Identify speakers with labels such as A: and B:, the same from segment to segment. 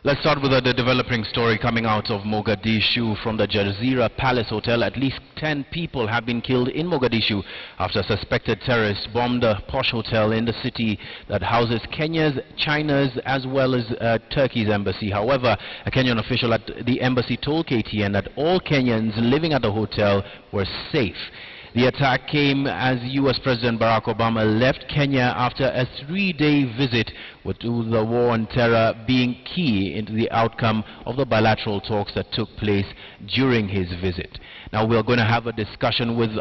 A: Let's start with a developing story coming out of Mogadishu from the Jazeera Palace Hotel. At least 10 people have been killed in Mogadishu after suspected terrorists bombed a posh hotel in the city that houses Kenya's, China's as well as Turkey's embassy. However, a Kenyan official at the embassy told KTN that all Kenyans living at the hotel were safe. The attack came as U.S. President Barack Obama left Kenya after a 3-day visit, with the war on terror being key into the outcome of the bilateral talks that took place during his visit. Now we are going to have a discussion with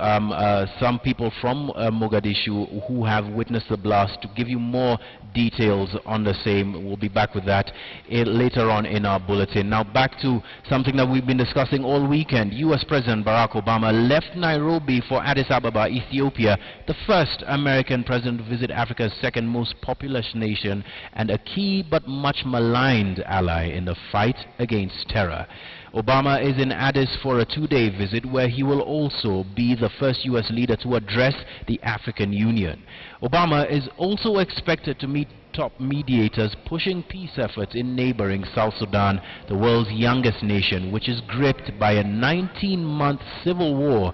A: some people from Mogadishu who have witnessed the blast to give you more details on the same. We'll be back with that later on in our bulletin. Now back to something that we've been discussing all weekend. U.S. President Barack Obama left Nairobi for Addis Ababa, Ethiopia, the first American president to visit Africa's second most populous nation and a key but much maligned ally in the fight against terror. Obama is in Addis for a 2-day visit where he will also be the first U.S. leader to address the African Union. Obama is also expected to meet top mediators pushing peace efforts in neighboring South Sudan, the world's youngest nation, which is gripped by a 19-month civil war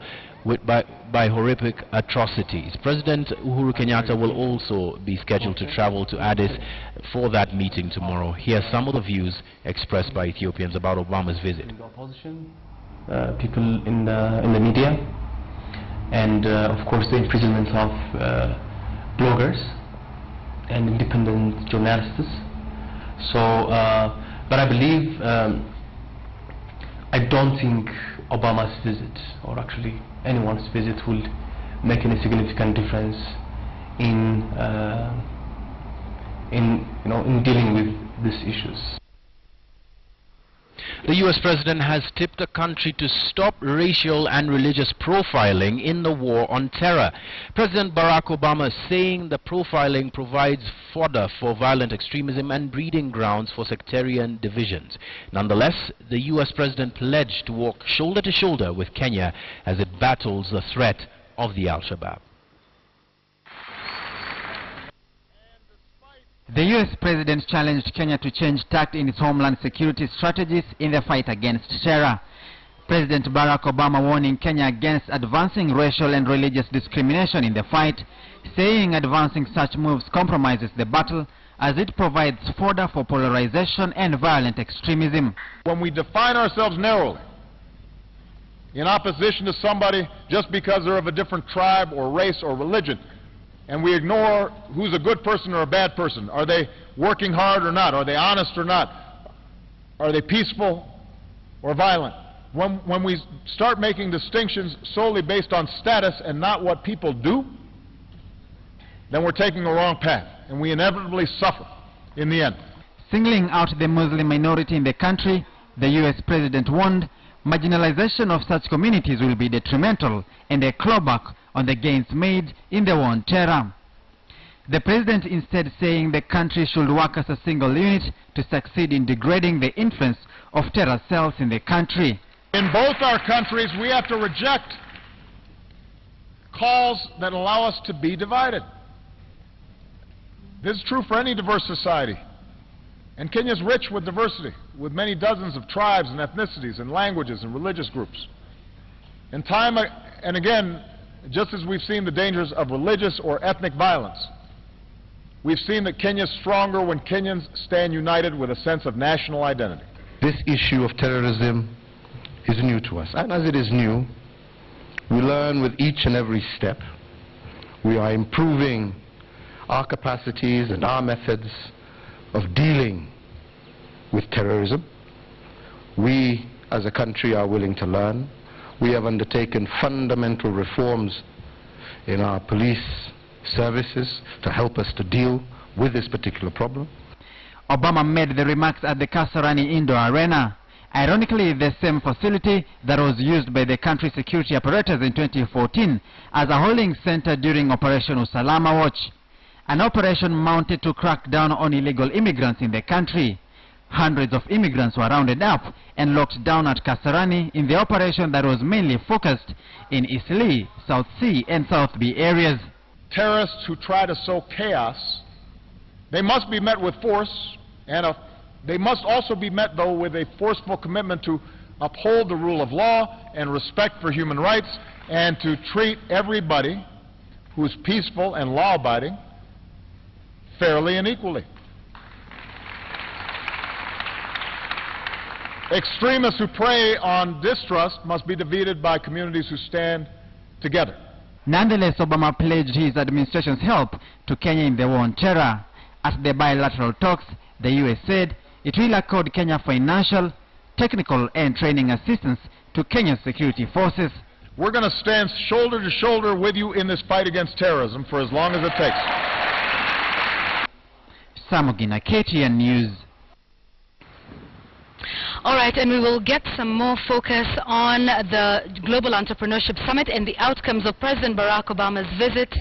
A: by horrific atrocities. President Uhuru Kenyatta will also be scheduled to travel to Addis for that meeting tomorrow. Here are some of the views expressed by Ethiopians about Obama's visit.
B: The opposition, people in the media, and of course the imprisonment of bloggers and independent journalists. So, but I believe, I don't think Obama's visit, or actually anyone's visit, will make any significant difference in dealing with these issues.
A: The U.S. president has tipped the country to stop racial and religious profiling in the war on terror. President Barack Obama saying the profiling provides fodder for violent extremism and breeding grounds for sectarian divisions. Nonetheless, the U.S. president pledged to walk shoulder to shoulder with Kenya as it battles the threat of the Al-Shabaab.
C: The U.S. president challenged Kenya to change tact in its homeland security strategies in the fight against terror. President Barack Obama warning Kenya against advancing racial and religious discrimination in the fight, saying advancing such moves compromises the battle as it provides fodder for polarization and violent extremism.
D: When we define ourselves narrowly in opposition to somebody just because they're of a different tribe or race or religion, and we ignore who's a good person or a bad person. Are they working hard or not? Are they honest or not? Are they peaceful or violent? When we start making distinctions solely based on status and not what people do, then we're taking a wrong path, and we inevitably suffer in the end.
C: Singling out the Muslim minority in the country, the U.S. president warned marginalization of such communities will be detrimental and a clawback on the gains made in the war on terror. The president instead saying the country should work as a single unit to succeed in degrading the influence of terror cells in the country.
D: In both our countries, we have to reject calls that allow us to be divided. This is true for any diverse society. And Kenya is rich with diversity, with many dozens of tribes and ethnicities and languages and religious groups. And time and again, just as we've seen the dangers of religious or ethnic violence, we've seen that Kenya is stronger when Kenyans stand united with a sense of national identity.
E: This issue of terrorism is new to us, and as it is new, we learn with each and every step. We are improving our capacities and our methods of dealing with terrorism. We as a country are willing to learn. We have undertaken fundamental reforms in our police services to help us to deal with this particular problem.
C: Obama made the remarks at the Kasarani Indoor Arena, ironically the same facility that was used by the country's security apparatus in 2014 as a holding center during Operation Usalama Watch, an operation mounted to crack down on illegal immigrants in the country. Hundreds of immigrants were rounded up and locked down at Kasarani in the operation that was mainly focused in Eastleigh, South C and South B areas.
D: Terrorists who try to sow chaos, they must be met with force and a They must also be met, though, with a forceful commitment to uphold the rule of law and respect for human rights, and to treat everybody who's peaceful and law-abiding fairly and equally. Extremists who prey on distrust must be defeated by communities who stand together.
C: Nonetheless, Obama pledged his administration's help to Kenya in the war on terror. At the bilateral talks, the U.S. said it will accord Kenya financial, technical and training assistance to Kenya's security forces.
D: We're going to stand shoulder to shoulder with you in this fight against terrorism for as long as it takes.
C: Samogina, KTN News.
F: All right, and we will get some more focus on the Global Entrepreneurship Summit and the outcomes of President Barack Obama's visit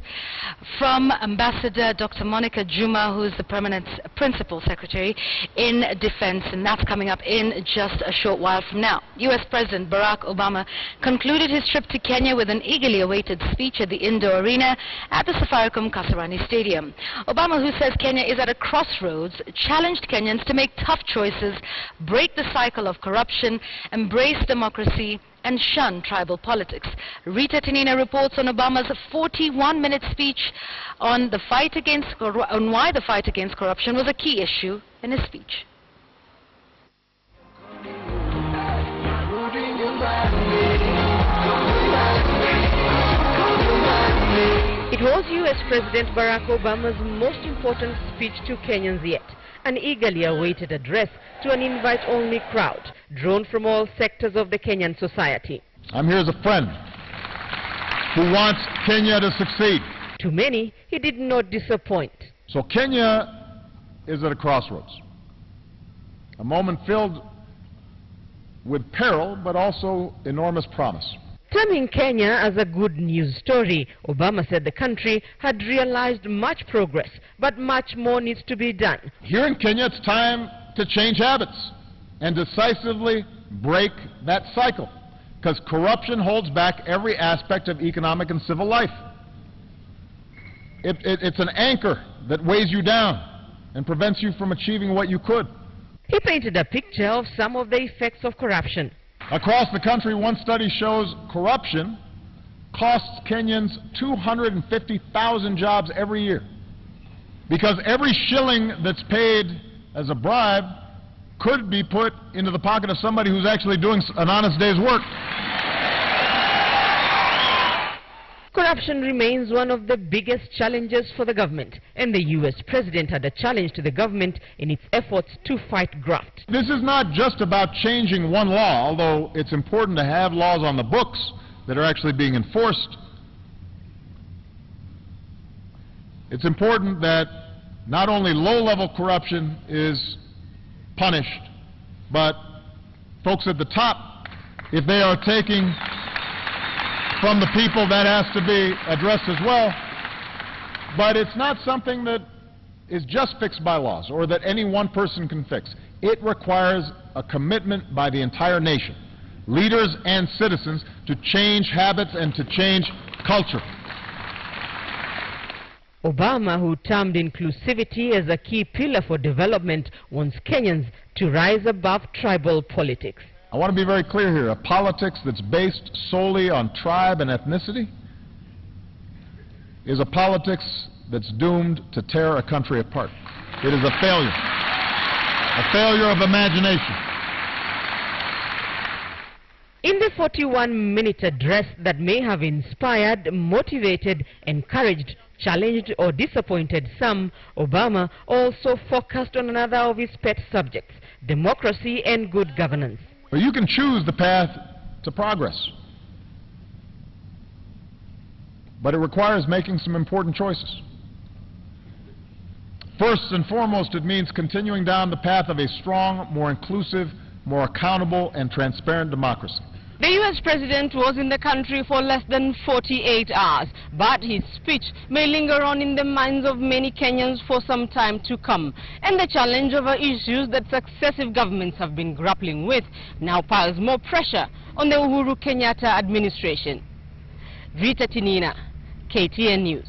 F: from Ambassador Dr. Monica Juma, who is the permanent principal secretary in defense, and that's coming up in just a short while from now. U.S. President Barack Obama concluded his trip to Kenya with an eagerly awaited speech at the indoor arena at the Safaricom Kasarani Stadium. Obama, who says Kenya is at a crossroads, challenged Kenyans to make tough choices, break the cycle of corruption, embrace democracy, and shun tribal politics. Rita Tanina reports on Obama's 41-minute speech on why the fight against corruption was a key issue in his speech.
G: It was U.S. President Barack Obama's most important speech to Kenyans yet, an eagerly awaited address to an invite-only crowd drawn from all sectors of the Kenyan society.
D: I'm here as a friend who wants Kenya to succeed.
G: To many, he did not disappoint.
D: So Kenya is at a crossroads, a moment filled with peril, but also enormous promise.
G: Terming Kenya as a good news story, Obama said the country had realized much progress, but much more needs to be done.
D: Here in Kenya, it's time to change habits and decisively break that cycle, because corruption holds back every aspect of economic and civil life. It's an anchor that weighs you down and prevents you from achieving what you could.
G: He painted a picture of some of the effects of corruption.
D: Across the country, one study shows corruption costs Kenyans 250,000 jobs every year, because every shilling that's paid as a bribe could be put into the pocket of somebody who's actually doing an honest day's work.
G: Corruption remains one of the biggest challenges for the government, and the U.S. President had a challenge to the government in its efforts to fight graft.
D: This is not just about changing one law, although it's important to have laws on the books that are actually being enforced. It's important that not only low-level corruption is punished, but folks at the top, if they are taking from the people, that has to be addressed as well. But it's not something that is just fixed by laws or that any one person can fix. It requires a commitment by the entire nation, leaders and citizens, to change habits and to change culture.
G: Obama, who termed inclusivity as a key pillar for development, wants Kenyans to rise above tribal politics.
D: I want to be very clear here. A politics that's based solely on tribe and ethnicity is a politics that's doomed to tear a country apart. It is a failure of imagination.
G: In the 41-minute address that may have inspired, motivated, encouraged, challenged or disappointed some, Obama also focused on another of his pet subjects, democracy and good governance.
D: But you can choose the path to progress, but it requires making some important choices. First and foremost, it means continuing down the path of a strong, more inclusive, more accountable and transparent democracy.
H: The U.S. President was in the country for less than 48 hours, but his speech may linger on in the minds of many Kenyans for some time to come. And the challenge over issues that successive governments have been grappling with now piles more pressure on the Uhuru Kenyatta administration. Rita Tinina, KTN News.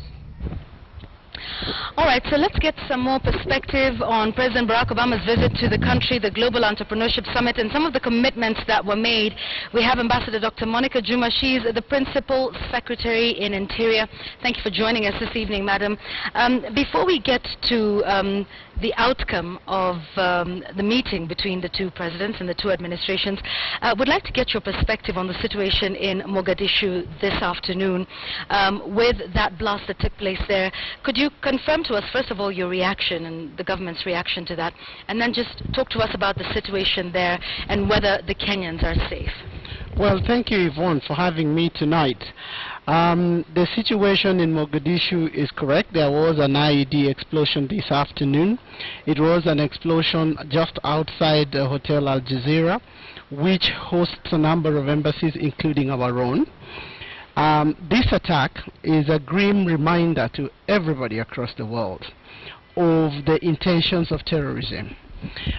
F: All right, so let's get some more perspective on President Barack Obama's visit to the country, the Global Entrepreneurship Summit, and some of the commitments that were made. We have Ambassador Dr. Monica Juma. She's the Principal Secretary in Interior. Thank you for joining us this evening, Madam. Before we get to the outcome of the meeting between the two presidents and the two administrations, I would like to get your perspective on the situation in Mogadishu this afternoon with that blast that took place there. Could you confirm to us, first of all, your reaction and the government's reaction to that, and then just talk to us about the situation there and whether the Kenyans are safe?
I: Well, thank you, Yvonne, for having me tonight. The situation in Mogadishu is correct. There was an IED explosion this afternoon. It was an explosion just outside the Hotel Al Jazeera, which hosts a number of embassies, including our own. This attack is a grim reminder to everybody across the world of the intentions of terrorism.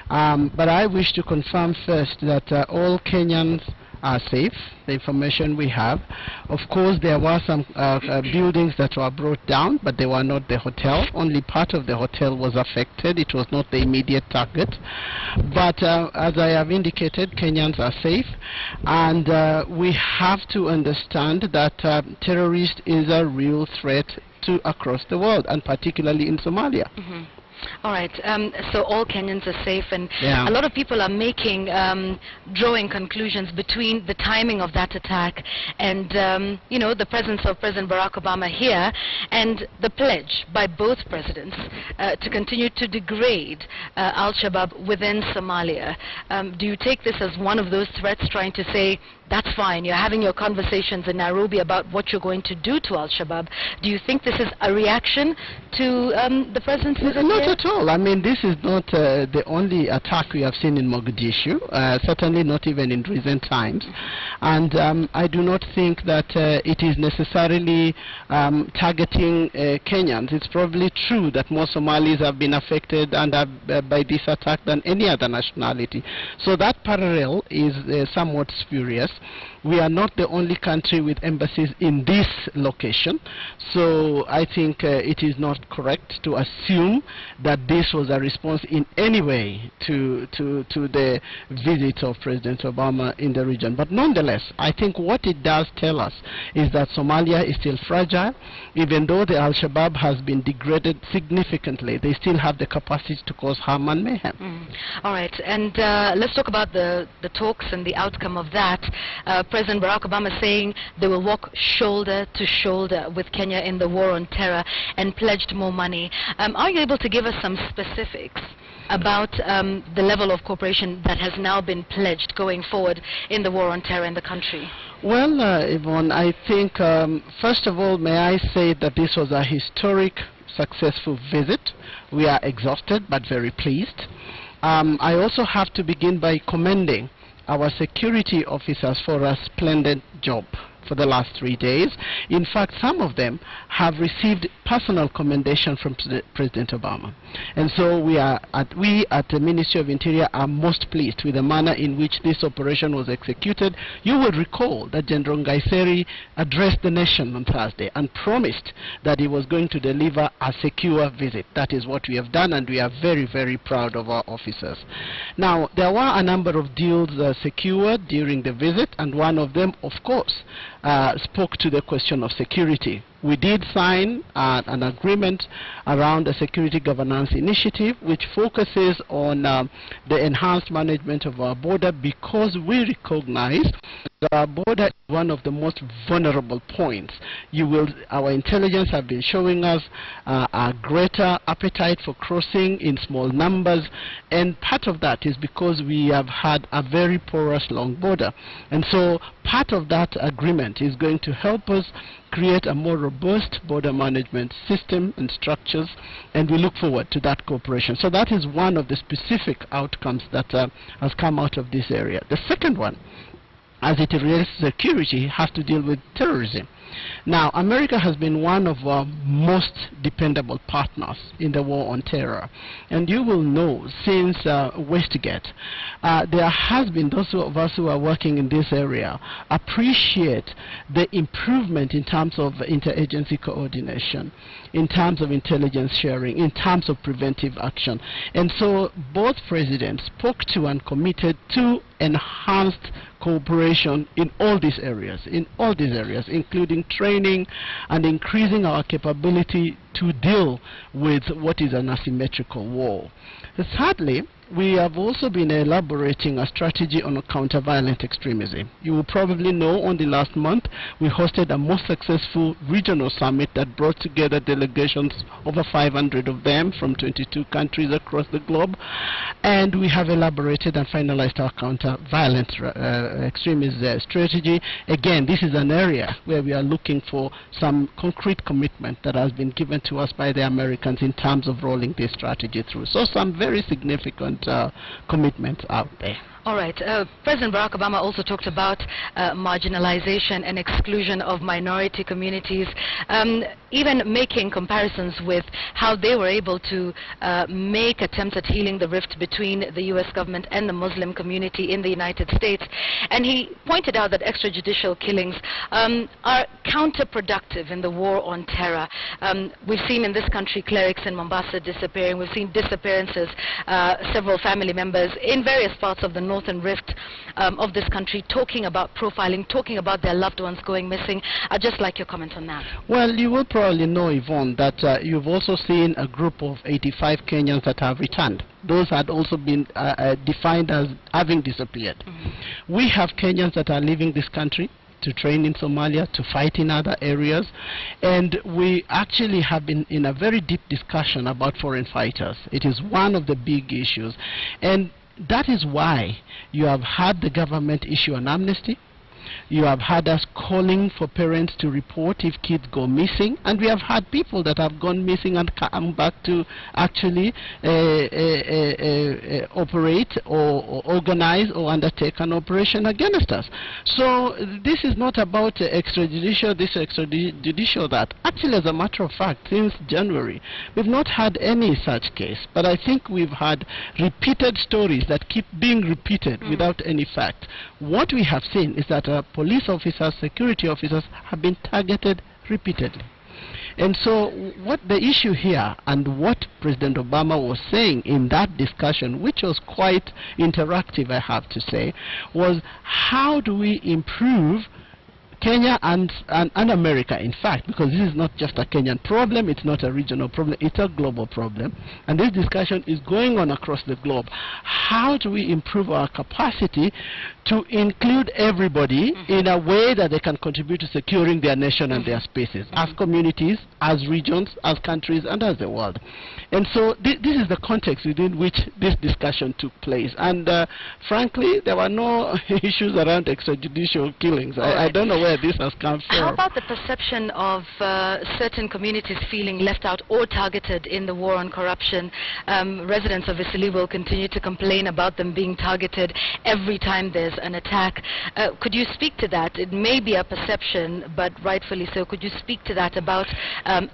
I: But I wish to confirm first that all Kenyans are safe, the information we have. Of course, there were some buildings that were brought down, but they were not the hotel. Only part of the hotel was affected. It was not the immediate target. But as I have indicated, Kenyans are safe, and we have to understand that terrorist is a real threat to across the world, and particularly in Somalia.
F: Mm-hmm. All right, so all Kenyans are safe, and a lot of people are making, drawing conclusions between the timing of that attack and, you know, the presence of President Barack Obama here and the pledge by both presidents to continue to degrade Al-Shabaab within Somalia. Do you take this as one of those threats, trying to say, that's fine, you're having your conversations in Nairobi about what you're going to do to Al-Shabaab? Do you think this is a reaction to the president's visit?
I: Not at all. I mean, this is not the only attack we have seen in Mogadishu, certainly not even in recent times. And I do not think that it is necessarily targeting Kenyans. It's probably true that more Somalis have been affected and by this attack than any other nationality. So that parallel is somewhat spurious. We are not the only country with embassies in this location, so I think it is not correct to assume that this was a response in any way to the visit of President Obama in the region. But nonetheless, I think what it does tell us is that Somalia is still fragile. Even though the Al-Shabaab has been degraded significantly, they still have the capacity to cause harm and mayhem.
F: All right, and let's talk about the talks and the outcome of that. President Barack Obama saying they will walk shoulder to shoulder with Kenya in the war on terror and pledged more money. Are you able to give us some specifics about the level of cooperation that has now been pledged going forward in the war on terror in the country?
I: Well, Yvonne, I think, first of all, may I say that this was a historic, successful visit. We are exhausted but very pleased. I also have to begin by commending our security officers for a splendid job for the last 3 days. In fact, some of them have received personal commendation from President Obama. And so we at the Ministry of Interior are most pleased with the manner in which this operation was executed. You will recall that General Ngaiseri addressed the nation on Thursday and promised that he was going to deliver a secure visit. That is what we have done, and we are very, very proud of our officers. Now, there were a number of deals secured during the visit, and one of them, of course, spoke to the question of security. We did sign an agreement around a security governance initiative which focuses on the enhanced management of our border, because we recognize that our border is one of the most vulnerable points. Our intelligence have been showing us a greater appetite for crossing in small numbers, and part of that is because we have had a very porous long border. And so part of that agreement is going to help us create a more robust border management system and structures, and we look forward to that cooperation. So that is one of the specific outcomes that has come out of this area. The second one as it relates to security, has to deal with terrorism. Now, America has been one of our most dependable partners in the war on terror. And you will know, since Westgate, there has been, those of us who are working in this area appreciate the improvement in terms of interagency coordination, in terms of intelligence sharing, in terms of preventive action. And so both presidents spoke to and committed to enhanced cooperation in all these areas, including training and increasing our capability to deal with what is an asymmetrical war. Thirdly, we have also been elaborating a strategy on counter-violent extremism. You will probably know only last month we hosted a most successful regional summit that brought together delegations, over 500 of them from 22 countries across the globe, and we have elaborated and finalized our counter-violent extremism strategy. Again, this is an area where we are looking for some concrete commitment that has been given to us by the Americans in terms of rolling this strategy through. So some very significant commitments out there.
F: All right. President Barack Obama also talked about marginalization and exclusion of minority communities, even making comparisons with how they were able to make attempts at healing the rift between the U.S. government and the Muslim community in the United States. And he pointed out that extrajudicial killings are counterproductive in the war on terror. We've seen in this country clerics in Mombasa disappearing. We've seen disappearances, several family members in various parts of the northern rift of this country, talking about profiling, talking about their loved ones going missing. I'd just like your comment on that.
I: Well, you will probably know, Yvonne, that you've also seen a group of 85 Kenyans that have returned. Those had also been defined as having disappeared. We have Kenyans that are leaving this country to train in Somalia, to fight in other areas, and we actually have been in a very deep discussion about foreign fighters. It is one of the big issues, and that is why you have had the government issue an amnesty. You have had us calling for parents to report if kids go missing, and we have had people that have gone missing and come back to actually operate or organize or undertake an operation against us. So this is not about extrajudicial this, extrajudicial that. Actually, as a matter of fact, since January, we've not had any such case, but I think we've had repeated stories that keep being repeated without any fact. What we have seen is that police officers, security officers have been targeted repeatedly. And so what the issue here, and what President Obama was saying in that discussion, which was quite interactive, I have to say, was how do we improve Kenya and America, in fact, because this is not just a Kenyan problem, it's not a regional problem, it's a global problem. And this discussion is going on across the globe. How do we improve our capacity to include everybody in a way that they can contribute to securing their nation and their spaces, as communities, as regions, as countries, and as the world? And so this is the context within which this discussion took place. And frankly, there were no issues around extrajudicial killings. I don't know where this has come from.
F: How about the perception of certain communities feeling left out or targeted in the war on corruption? Residents of Isili will continue to complain about them being targeted every time there's an attack. Could you speak to that? It may be a perception, but rightfully so. Could you speak to that about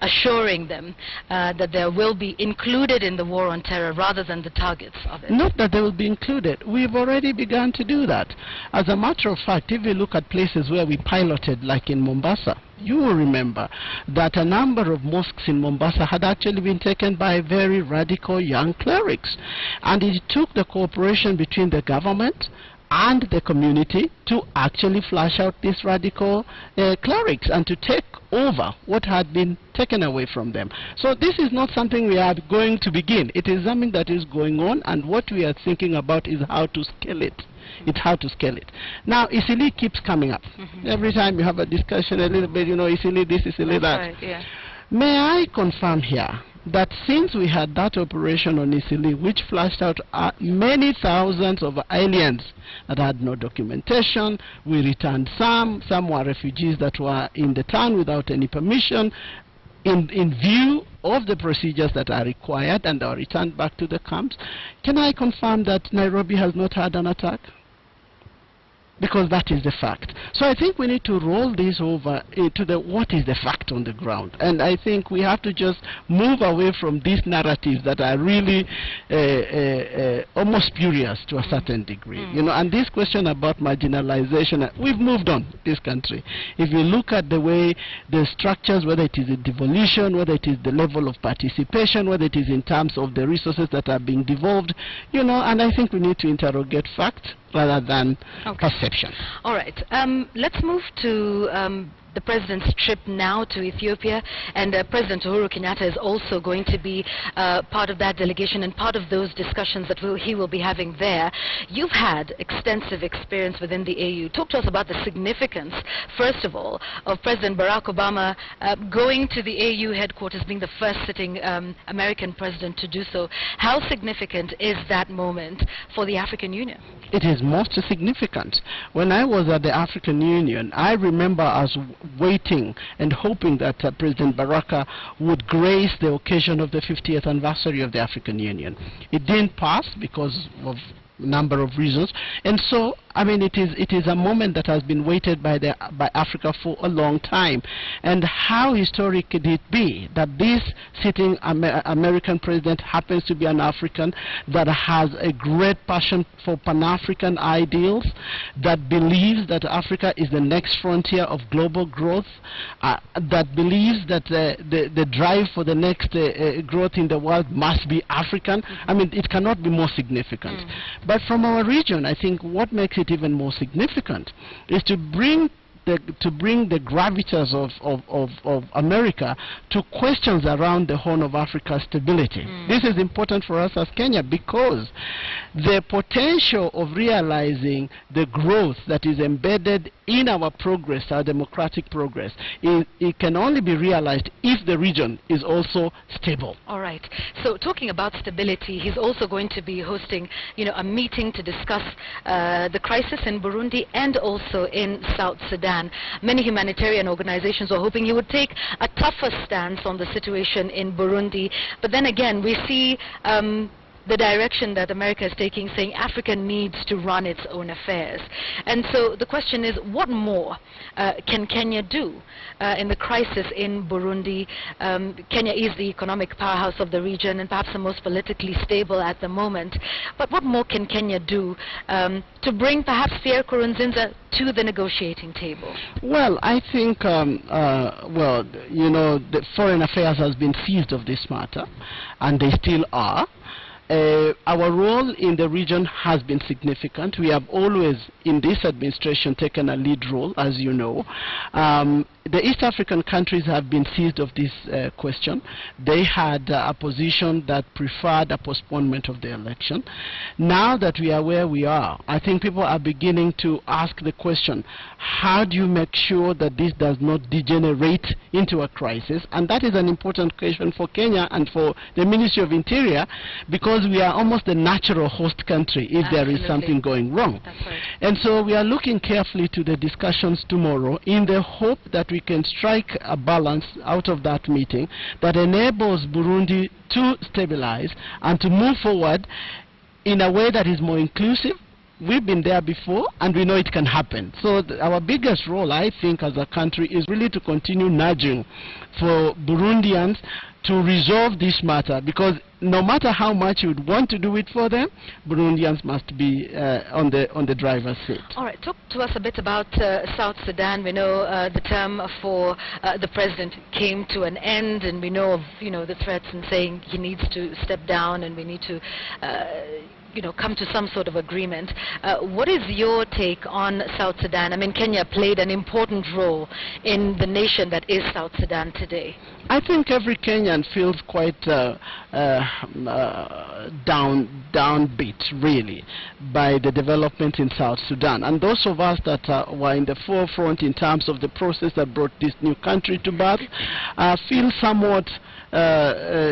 F: assuring them that they will be included in the war on terror rather than the targets of it?
I: Not that they will be included. We've already begun to do that. As a matter of fact, if you look at places where we piloted, like in Mombasa, you will remember that a number of mosques in Mombasa had actually been taken by very radical young clerics. And it took the cooperation between the government and the community to actually flush out these radical clerics and to take over what had been taken away from them. So this is not something we are going to begin. It is something that is going on, and what we are thinking about is how to scale it. It's how to scale it. Now, Isili keeps coming up. Every time you have a discussion a little bit, you know, Isili this, Isili that.
F: Right, yeah.
I: May I confirm here that since we had that operation on Isili, which flushed out many thousands of aliens that had no documentation, we returned some were refugees that were in the town without any permission, in view of the procedures that are required, and are returned back to the camps. Can I confirm that Nairobi has not had an attack? because that is the fact. So I think we need to roll this over into the what is the fact on the ground. And I think we have to just move away from these narratives that are really almost spurious to a certain degree. You know, and this question about marginalization, we've moved on this country. If you look at the way the structures, whether it is a devolution, whether it is the level of participation, whether it is in terms of the resources that are being devolved, you know, and I think we need to interrogate facts rather than perception.
F: All right. Let's move to the president's trip now to Ethiopia, and President Uhuru Kenyatta is also going to be part of that delegation and part of those discussions that he will be having there. You've had extensive experience within the AU. Talk to us about the significance, first of all, of President Barack Obama going to the AU headquarters, being the first sitting American president to do so. How significant is that moment for the African Union?
I: It is most significant. When I was at the African Union, I remember us waiting and hoping that President Baraka would grace the occasion of the 50th anniversary of the African Union. It didn't pass because of a number of reasons, and so I mean, it is a moment that has been waited by Africa for a long time. And how historic could it be that this sitting American president happens to be an African that has a great passion for Pan-African ideals, that believes that Africa is the next frontier of global growth, that believes that the drive for the next growth in the world must be African. I mean, it cannot be more significant. But from our region, I think what makes it even more significant is to bring the gravitas of America to questions around the Horn of Africa's stability. This is important for us as Kenya because the potential of realizing the growth that is embedded in our progress, our democratic progress, it can only be realized if the region is also stable.
F: All right. So talking about stability, he's also going to be hosting, a meeting to discuss the crisis in Burundi and also in South Sudan. Many humanitarian organizations are hoping he would take a tougher stance on the situation in Burundi. But then again, we see the direction that America is taking, saying Africa needs to run its own affairs. And so the question is, what more can Kenya do in the crisis in Burundi? Kenya is the economic powerhouse of the region and perhaps the most politically stable at the moment. But what more can Kenya do to bring perhaps Pierre Nkurunziza to the negotiating table?
I: Well, I think, the foreign affairs has been seized of this matter, and they still are. Our role in the region has been significant. We have always, in this administration, taken a lead role, as you know. The East African countries have been seized of this question. They had a position that preferred a postponement of the election. Now that we are where we are, I think people are beginning to ask the question, how do you make sure that this does not degenerate into a crisis? And that is an important question for Kenya and for the Ministry of Interior, because we are almost the natural host country if there is something going wrong.
F: That's right.
I: And so we are looking carefully to the discussions tomorrow in the hope that we can strike a balance out of that meeting that enables Burundi to stabilize and to move forward in a way that is more inclusive. We've been there before, and we know it can happen. So our biggest role, I think, as a country is really to continue nudging for Burundians to resolve this matter, because no matter how much you would want to do it for them, Burundians must be on the driver's seat.
F: All right, talk to us a bit about South Sudan. We know the term for the president came to an end, and we know of the threats and saying he needs to step down, and we need to come to some sort of agreement. What is your take on South Sudan? I mean, Kenya played an important role in the nation that is South Sudan today.
I: I think every Kenyan feels quite downbeat, really, by the development in South Sudan. And those of us that were in the forefront in terms of the process that brought this new country to birth feel somewhat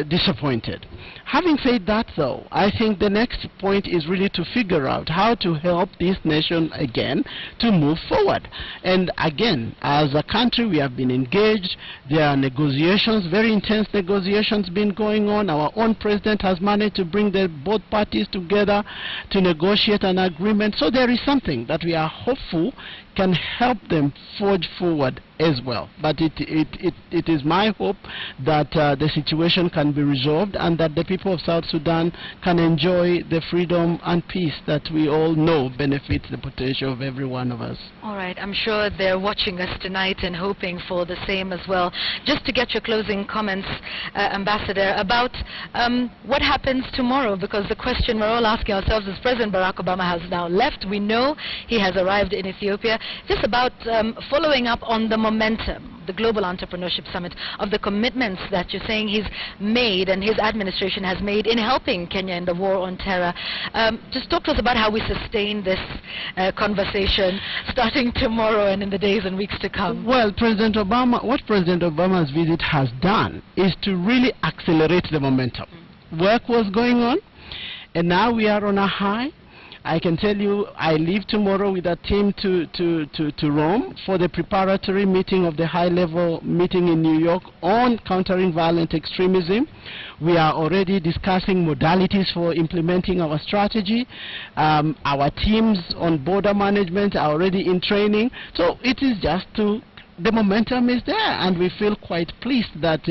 I: disappointed. Having said that, though, I think the next point is really to figure out how to help this nation again to move forward. And again, as a country, we have been engaged. There are negotiations, very intense negotiations been going on. Our own president has managed to bring both parties together to negotiate an agreement. So there is something that we are hopeful can help them forge forward as well. But it is my hope that the situation can be resolved and that the people of South Sudan can enjoy the freedom and peace that we all know benefits the potential of every one of us.
F: All right, I'm sure they're watching us tonight and hoping for the same as well. Just to get your closing comments, Ambassador, about what happens tomorrow, because the question we're all asking ourselves is President Barack Obama has now left. We know he has arrived in Ethiopia. Just about following up on the momentum, the Global Entrepreneurship Summit, of the commitments that you're saying he's made and his administration has made in helping Kenya in the war on terror. Just talk to us about how we sustain this conversation starting tomorrow and in the days and weeks to come.
I: Well, President Obama, what President Obama's visit has done is to really accelerate the momentum. Work was going on, and now we are on a high. I can tell you, I leave tomorrow with a team to Rome for the preparatory meeting of the high-level meeting in New York on countering violent extremism. We are already discussing modalities for implementing our strategy. Our teams on border management are already in training. So it is just the momentum is there, and we feel quite pleased that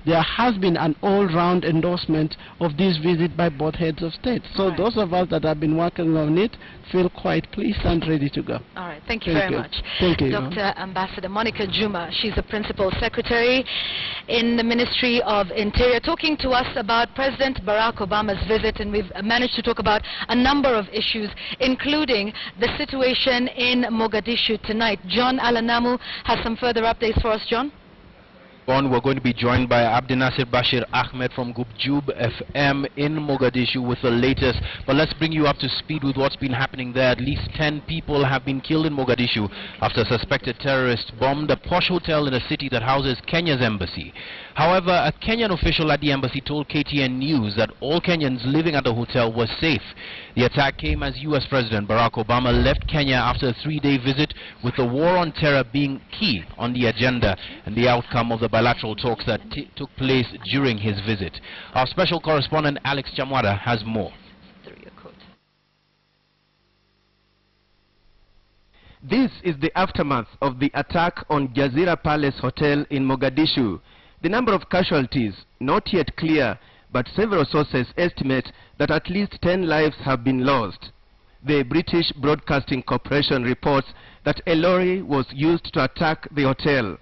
I: there has been an all-round endorsement of this visit by both heads of state. So those of us that have been working on it feel quite pleased and ready to go.
F: All right, thank you very much.
I: Thank you.
F: Dr. Ambassador Monica Juma, she's the Principal Secretary in the Ministry of Interior, talking to us about President Barack Obama's visit, and we've managed to talk about a number of issues, including the situation in Mogadishu tonight. John Alanamu has some further updates for us, John.
A: We're going to be joined by Abdinasir Bashir Ahmed from Gubjub FM in Mogadishu with the latest. But let's bring you up to speed with what's been happening there. At least 10 people have been killed in Mogadishu after suspected terrorists bombed a posh hotel in a city that houses Kenya's embassy. However, a Kenyan official at the embassy told KTN News that all Kenyans living at the hotel were safe. The attack came as US President Barack Obama left Kenya after a 3-day visit, with the war on terror being key on the agenda and the outcome of the bilateral talks that took place during his visit. Our special correspondent Alex Chamwada has more.
J: This is the aftermath of the attack on Jazeera Palace Hotel in Mogadishu. The number of casualties not yet clear, but several sources estimate that at least 10 lives have been lost. The British Broadcasting Corporation reports that a lorry was used to attack the hotel.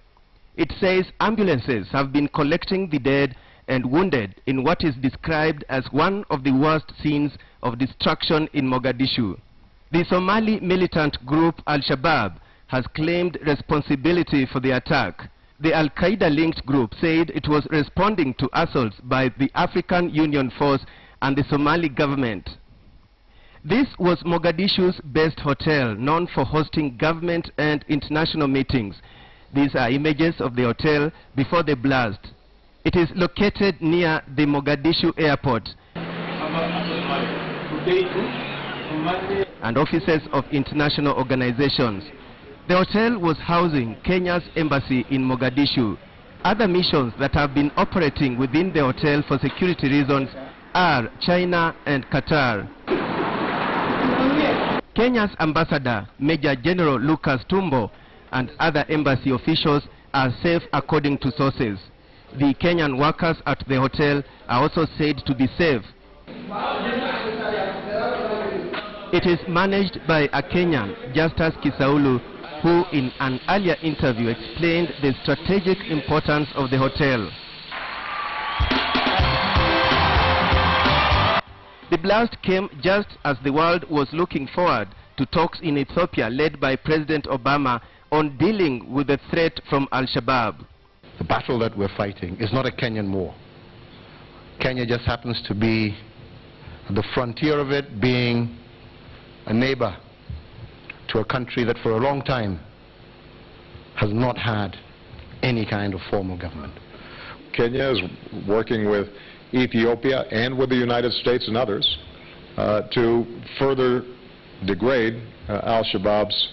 J: It says ambulances have been collecting the dead and wounded in what is described as one of the worst scenes of destruction in Mogadishu. The Somali militant group Al-Shabaab has claimed responsibility for the attack. The Al-Qaeda-linked group said it was responding to assaults by the African Union Force and the Somali government. This was Mogadishu's best hotel, known for hosting government and international meetings. These are images of the hotel before the blast. It is located near the Mogadishu airport and offices of international organizations. The hotel was housing Kenya's embassy in Mogadishu. Other missions that have been operating within the hotel for security reasons are China and Qatar. Kenya's ambassador, Major General Lucas Tumbo, and other embassy officials are safe according to sources. The Kenyan workers at the hotel are also said to be safe. It is managed by a Kenyan, Justus Kisaulu, who in an earlier interview explained the strategic importance of the hotel. The blast came just as the world was looking forward to talks in Ethiopia led by President Obama on dealing with the threat from Al-Shabaab.
E: The battle that we're fighting is not a Kenyan war. Kenya just happens to be at the frontier of it, being a neighbor to a country that for a long time has not had any kind of formal government.
D: Kenya is working with Ethiopia and with the United States and others to further degrade al-Shabaab's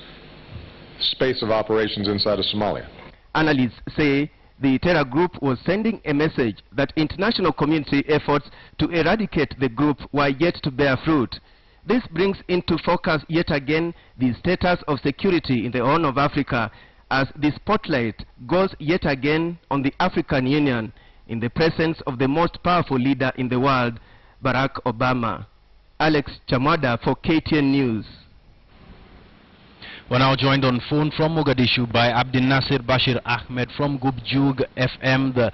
D: space of operations inside of Somalia.
J: Analysts say the terror group was sending a message that international community efforts to eradicate the group were yet to bear fruit. This brings into focus yet again the status of security in the Horn of Africa, as the spotlight goes yet again on the African Union in the presence of the most powerful leader in the world, Barack Obama. Alex Chamada for KTN News.
A: We're now joined on phone from Mogadishu by Abdin Nasir Bashir Ahmed from Gubjug FM, the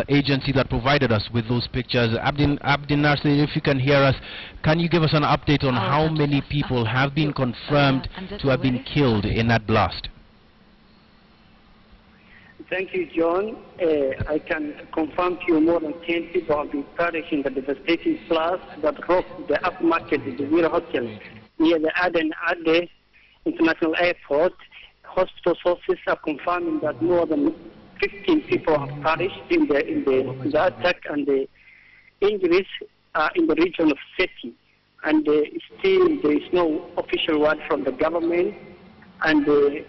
A: agency that provided us with those pictures. Abdin Nasir, if you can hear us, can you give us an update on how many people have been confirmed to have been killed in that blast?
K: Thank you, John. I can confirm to you more than 10 people have been perished in the devastating blast that rocked the upmarket the Jazeera Hotel near the Aden Ade International Airport. Hospital sources are confirming that more than 15 people have perished in the attack, and the injuries are in the region of Seti. And still there is no official word from the government, and the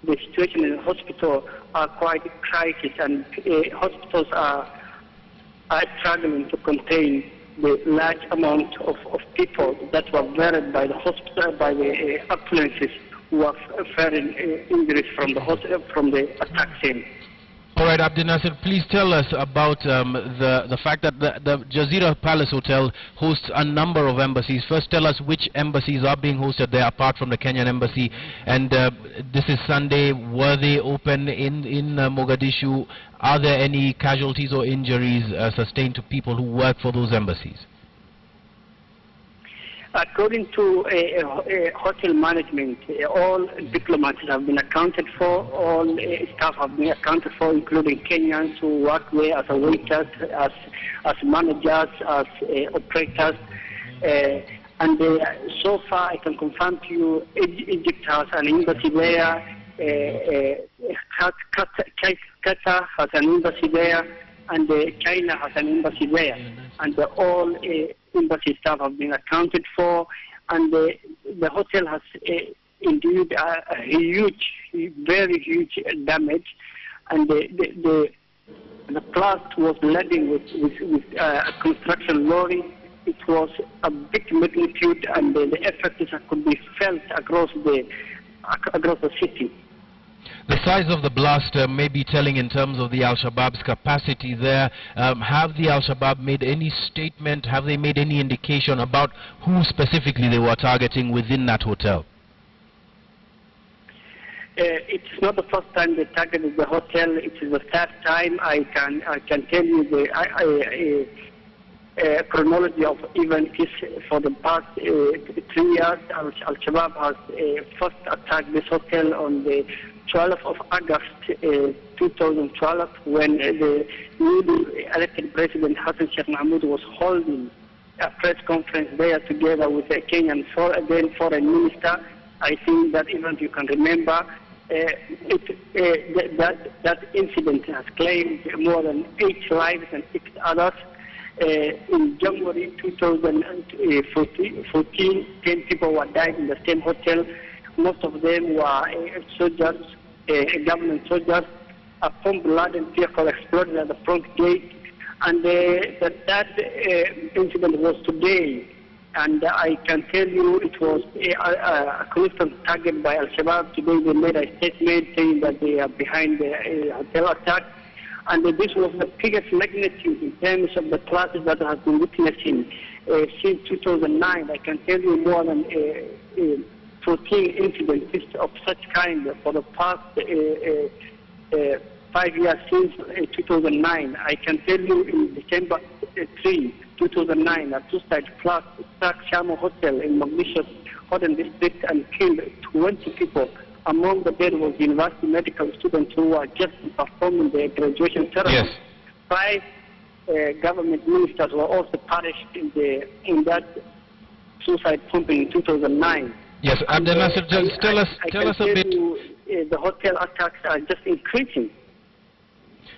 K: situation in the hospital are quite crisis, and hospitals are struggling to contain the large amount of people that were buried by the hospital, by the ambulances who are faring injuries from the attack scene.
A: All right, Abdin Nasir, please tell us about the fact that the Jazeera Palace Hotel hosts a number of embassies. First, tell us which embassies are being hosted there apart from the Kenyan embassy. And this is Sunday. Were they open in Mogadishu? Are there any casualties or injuries sustained to people who work for those embassies?
K: According to hotel management, all diplomats have been accounted for, all staff have been accounted for, including Kenyans who work there as waiters, as managers, as operators. And so far I can confirm to you, Egypt has an embassy there, Qatar has an embassy there, and China has an embassy there. And all embassy staff have been accounted for, and the hotel has indeed a huge, very huge damage, and the blast was laden with a construction lorry. It was a big magnitude, and the effect could be felt across the city.
A: The size of the blast may be telling in terms of the al-Shabaab's capacity there. Have the al-Shabaab made any statement? Have they made any indication about who specifically they were targeting within that hotel?
K: It's not the first time they targeted the hotel. It is the third time. I can tell you the chronology of events for the past 3 years. Al-Shabaab has first attacked this hotel on the 12th of August 2012, when the newly elected President Hassan Sheikh Mahmoud was holding a press conference there together with a Kenyan foreign minister. I think that event you can remember. That incident has claimed more than 8 lives and 6 others. In January 2014, 10 people were died in the same hotel. Most of them were soldiers, government soldiers. A bomb-laden vehicle exploded at the front gate, and that incident was today. And I can tell you it was a constant target by Al-Shabaab. Today they made a statement saying that they are behind the hotel attack. And this was the biggest magnitude in terms of the classes that have been witnessing since 2009. I can tell you more than 14 incidents of such kind for the past 5 years since 2009. I can tell you in December 3, 2009, a suicide class struck Shamo Hotel in Mogadishu Hotel District and killed 20 people. Among the dead was university medical students who were just performing their graduation ceremony. Yes. 5 government ministers were also perished in that suicide bombing in 2009.
A: Yes, Abdel Nasser, just tell us a bit.
K: The hotel attacks are just increasing.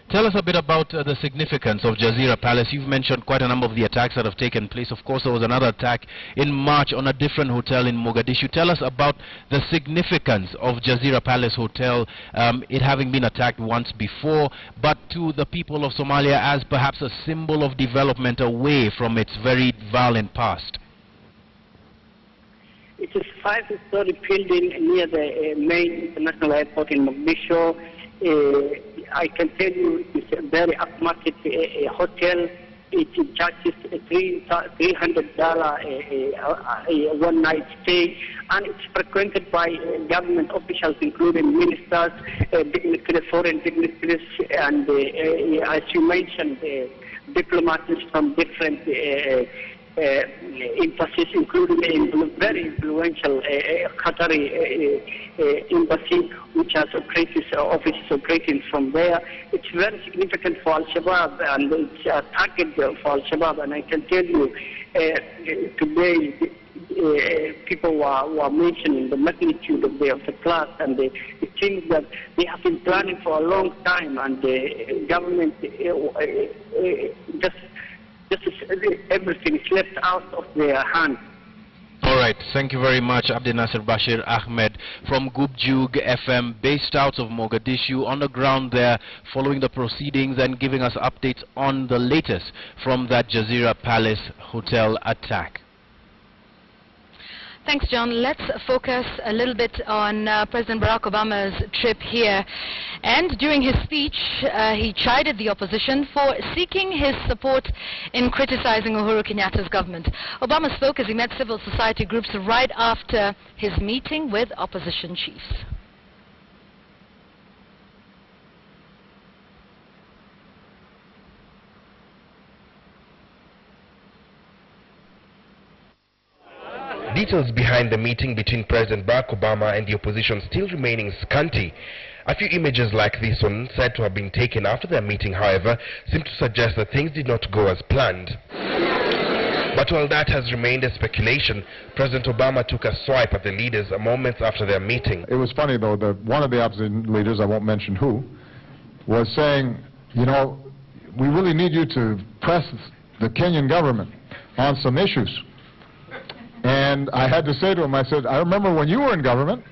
A: Tell us a bit about the significance of Jazeera Palace. You've mentioned quite a number of the attacks that have taken place. Of course, there was another attack in March on a different hotel in Mogadishu. Tell us about the significance of Jazeera Palace Hotel, it having been attacked once before, but to the people of Somalia as perhaps a symbol of development away from its very violent past.
K: It is a 5-story building near the main international airport in Mogadishu. I can tell you it's a very upmarket hotel. It charges $300 a one-night stay, and it's frequented by government officials, including ministers, dignitaries, foreign dignitaries, and as you mentioned, diplomats from different embassies, including a very influential Qatari embassy, which has offices operating from there. It's very significant for Al-Shabaab, and it's a target for Al-Shabaab. And I can tell you, today, people were mentioning the magnitude of the class, and it seems that they have been planning for a long time, and the government just everything slipped out of their hands.
A: All right, thank you very much, Abdel Nasser Bashir Ahmed from Gubjug FM, based out of Mogadishu, on the ground there, following the proceedings and giving us updates on the latest from that Jazeera Palace Hotel attack.
F: Thanks, John. Let's focus a little bit on President Barack Obama's trip here. And during his speech, he chided the opposition for seeking his support in criticizing Uhuru Kenyatta's government. Obama spoke as he met civil society groups right after his meeting with opposition chiefs.
L: Details behind the meeting between President Barack Obama and the opposition still remaining scanty. A few images like this one, said to have been taken after their meeting, however, seem to suggest that things did not go as planned. But while that has remained a speculation, President Obama took a swipe at the leaders moments after their meeting.
D: It was funny, though, that one of the opposition leaders, I won't mention who, was saying, you know, we really need you to press the Kenyan government on some issues. And I had to say to him, I said, I remember when you were in government,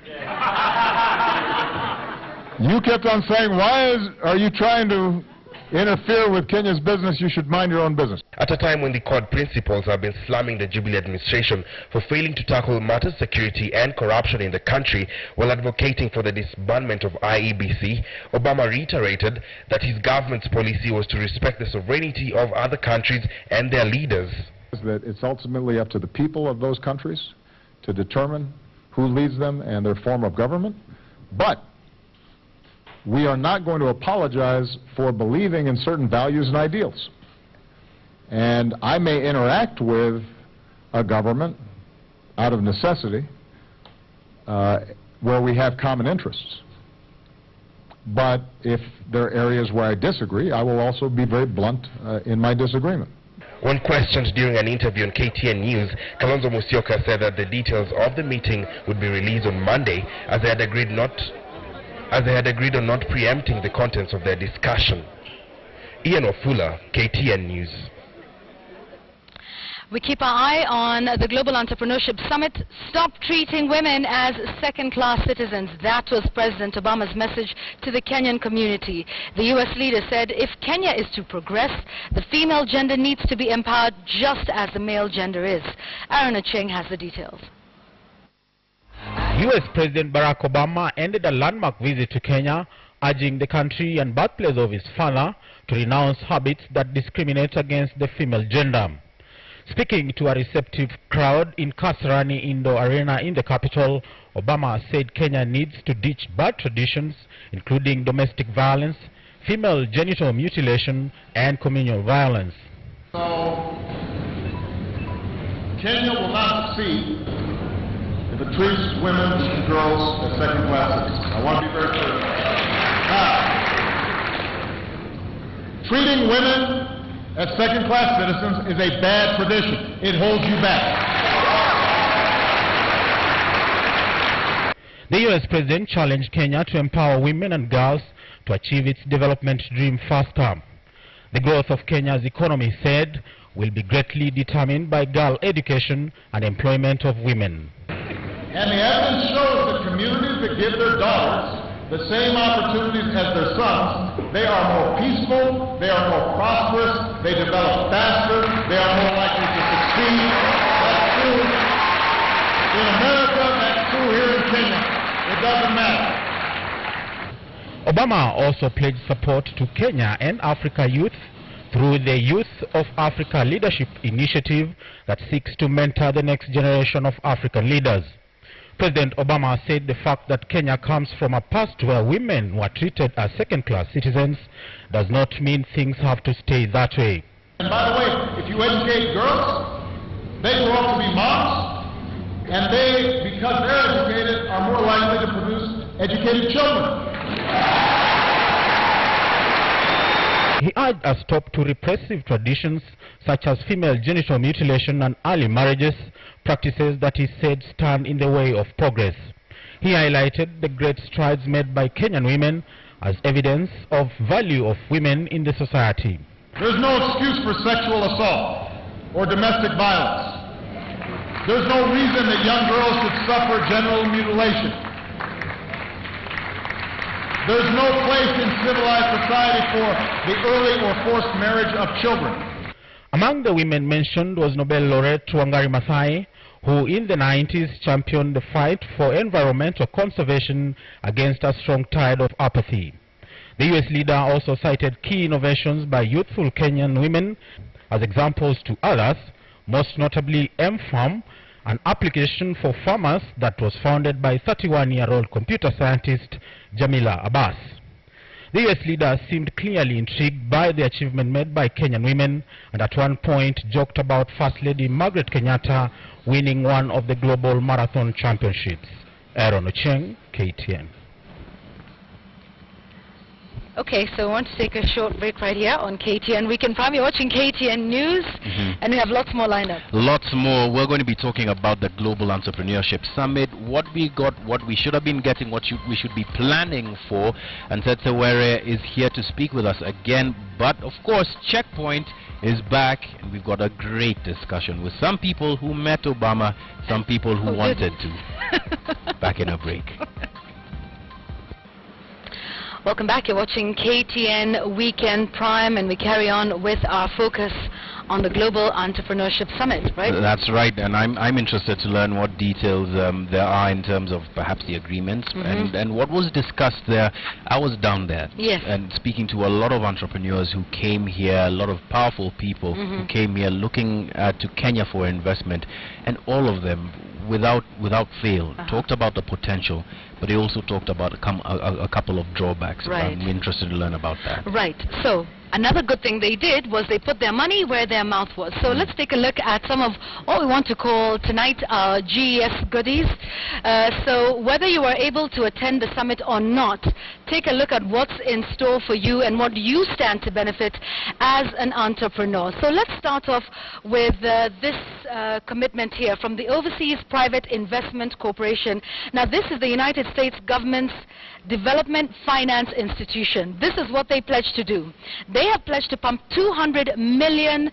D: you kept on saying, are you trying to interfere with Kenya's business? You should mind your own business.
L: At a time when the core principals have been slamming the Jubilee administration for failing to tackle matters security and corruption in the country while advocating for the disbandment of IEBC, Obama reiterated that his government's policy was to respect the sovereignty of other countries and their leaders.
D: That it's ultimately up to the people of those countries to determine who leads them and their form of government. But we are not going to apologize for believing in certain values and ideals. And I may interact with a government out of necessity where we have common interests. But if there are areas where I disagree, I will also be very blunt in my disagreement.
L: When questioned during an interview on KTN News, Kalonzo Musyoka said that the details of the meeting would be released on Monday, as they had agreed on not preempting the contents of their discussion. Ian Ofula, KTN News.
F: We keep our eye on the Global Entrepreneurship Summit. Stop treating women as second-class citizens. That was President Obama's message to the Kenyan community. The U.S. leader said if Kenya is to progress, the female gender needs to be empowered just as the male gender is. Aaron Acheng has the details.
M: U.S. President Barack Obama ended a landmark visit to Kenya, urging the country and birthplace of his father to renounce habits that discriminate against the female gender. Speaking to a receptive crowd in Kasarani Indoor Arena in the capital, Obama said Kenya needs to ditch bad traditions, including domestic violence, female genital mutilation, and communal violence.
D: So, Kenya will not succeed if it treats women and girls as second-class citizens. I want to be very clear about that. Treating women as second-class citizens is a bad tradition. It holds you back.
M: The U.S. president challenged Kenya to empower women and girls to achieve its development dream faster. The growth of Kenya's economy, said, will be greatly determined by girl education and employment of women.
D: And the evidence shows that communities that give their daughters the same opportunities as their sons, they are more peaceful, they are more prosperous, they develop faster, they are more likely to succeed. That's true in America, that's true here in Kenya. It doesn't matter.
M: Obama also pledged support to Kenya and Africa youth through the Youth of Africa Leadership Initiative that seeks to mentor the next generation of African leaders. President Obama said the fact that Kenya comes from a past where women were treated as second-class citizens does not mean things have to stay that way.
D: And by the way, if you educate girls, they grow up to be moms, and they, because they're educated, are more likely to produce educated children.
M: He urged a stop to repressive traditions such as female genital mutilation and early marriages, practices that he said stand in the way of progress. He highlighted the great strides made by Kenyan women as evidence of value of women in the society.
D: There's no excuse for sexual assault or domestic violence. There's no reason that young girls should suffer genital mutilation. There's no place in civilized society for the early or forced marriage of children.
M: Among the women mentioned was Nobel laureate Wangari Maathai, who in the 90s championed the fight for environmental conservation against a strong tide of apathy. The US leader also cited key innovations by youthful Kenyan women as examples to others, most notably M-Farm, an application for farmers that was founded by 31-year-old computer scientist Jamila Abbas. The US leader seemed clearly intrigued by the achievement made by Kenyan women, and at one point joked about First Lady Margaret Kenyatta winning one of the global marathon championships. Aaron Ocheng, KTN.
F: Okay, so I want to take a short break right here on KTN. We can find you watching KTN News, and we have lots more lined up.
A: Lots more. We're going to be talking about the Global Entrepreneurship Summit, what we got, what we should have been getting, what we should be planning for. And Setsewere is here to speak with us again. But, of course, Checkpoint is back, and we've got a great discussion with some people who met Obama, some people who wanted to. Back in a break.
F: Welcome back. You're watching KTN Weekend Prime, and we carry on with our focus on the Global Entrepreneurship Summit, right?
A: That's right, and I'm interested to learn what details there are in terms of perhaps the agreements and what was discussed there. I was down there,
F: yes,
A: and speaking to a lot of entrepreneurs who came here, a lot of powerful people who came here looking to Kenya for investment, and all of them, without fail, talked about the potential, but they also talked about a couple of drawbacks.
F: Right.
A: I'm interested to learn about that.
F: Right. So another good thing they did was they put their money where their mouth was. So let's take a look at some of what we want to call tonight our GES goodies. So whether you are able to attend the summit or not, take a look at what's in store for you and what you stand to benefit as an entrepreneur. So let's start off with this commitment here from the Overseas Private Investment Corporation. Now this is the United States government's development finance institution. This is what they pledged to do. They have pledged to pump $200 million,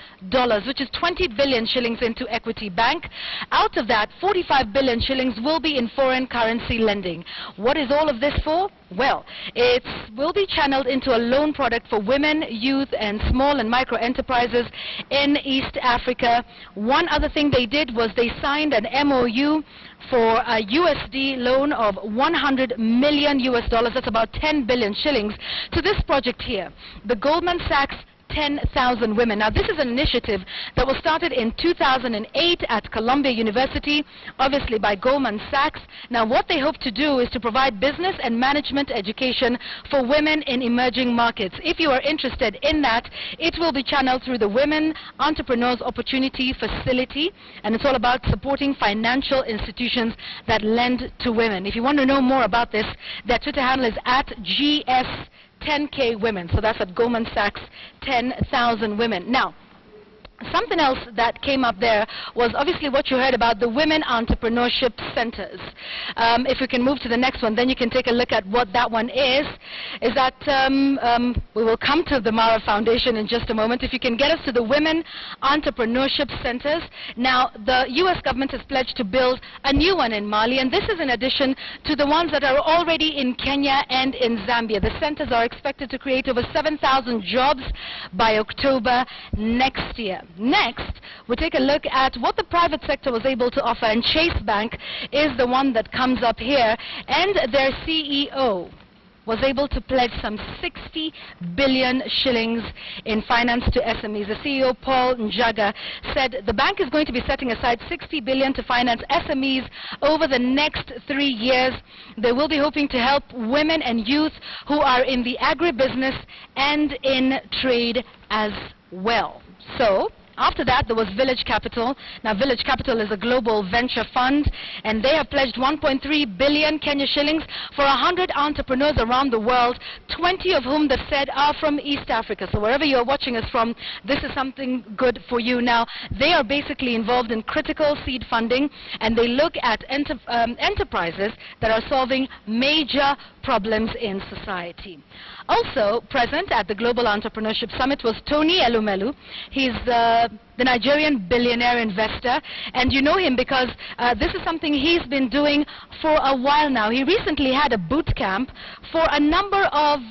F: which is 20 billion shillings, into Equity Bank. Out of that, 45 billion shillings will be in foreign currency lending. What is all of this for? Well, it will be channeled into a loan product for women, youth, and small and micro enterprises in East Africa. One other thing they did was they signed an MOU for a USD loan of $100 million. That's about 10 billion shillings to this project here, the Goldman Sachs 10,000 Women. Now, this is an initiative that was started in 2008 at Columbia University, obviously by Goldman Sachs. Now, what they hope to do is to provide business and management education for women in emerging markets. If you are interested in that, it will be channeled through the Women Entrepreneurs Opportunity Facility, and it's all about supporting financial institutions that lend to women. If you want to know more about this, their Twitter handle is @GS10K Women. So that's at Goldman Sachs 10,000 Women. Now, Something else that came up there was obviously what you heard about the Women Entrepreneurship Centers. If we can move to the next one, then you can take a look at what that one is that we will come to the Mara Foundation in just a moment. If you can get us to the Women Entrepreneurship Centers. Now, the U.S. government has pledged to build a new one in Mali, and this is in addition to the ones that are already in Kenya and in Zambia. The centers are expected to create over 7,000 jobs by October next year. Next, we take a look at what the private sector was able to offer, and Chase Bank is the one that comes up here, and their CEO was able to pledge some 60 billion shillings in finance to SMEs. The CEO, Paul Njaga, said the bank is going to be setting aside 60 billion to finance SMEs over the next 3 years. They will be hoping to help women and youth who are in the agribusiness and in trade as well. So, after that, there was Village Capital. Now, Village Capital is a global venture fund, and they have pledged 1.3 billion Kenya shillings for 100 entrepreneurs around the world, 20 of whom they've said are from East Africa. So wherever you're watching us from, this is something good for you. Now, they are basically involved in critical seed funding, and they look at enterprises that are solving major problems in society. Also present at the Global Entrepreneurship Summit was Tony Elumelu. He's the Nigerian billionaire investor, and you know him because this is something he's been doing for a while now. He recently had a boot camp for a number of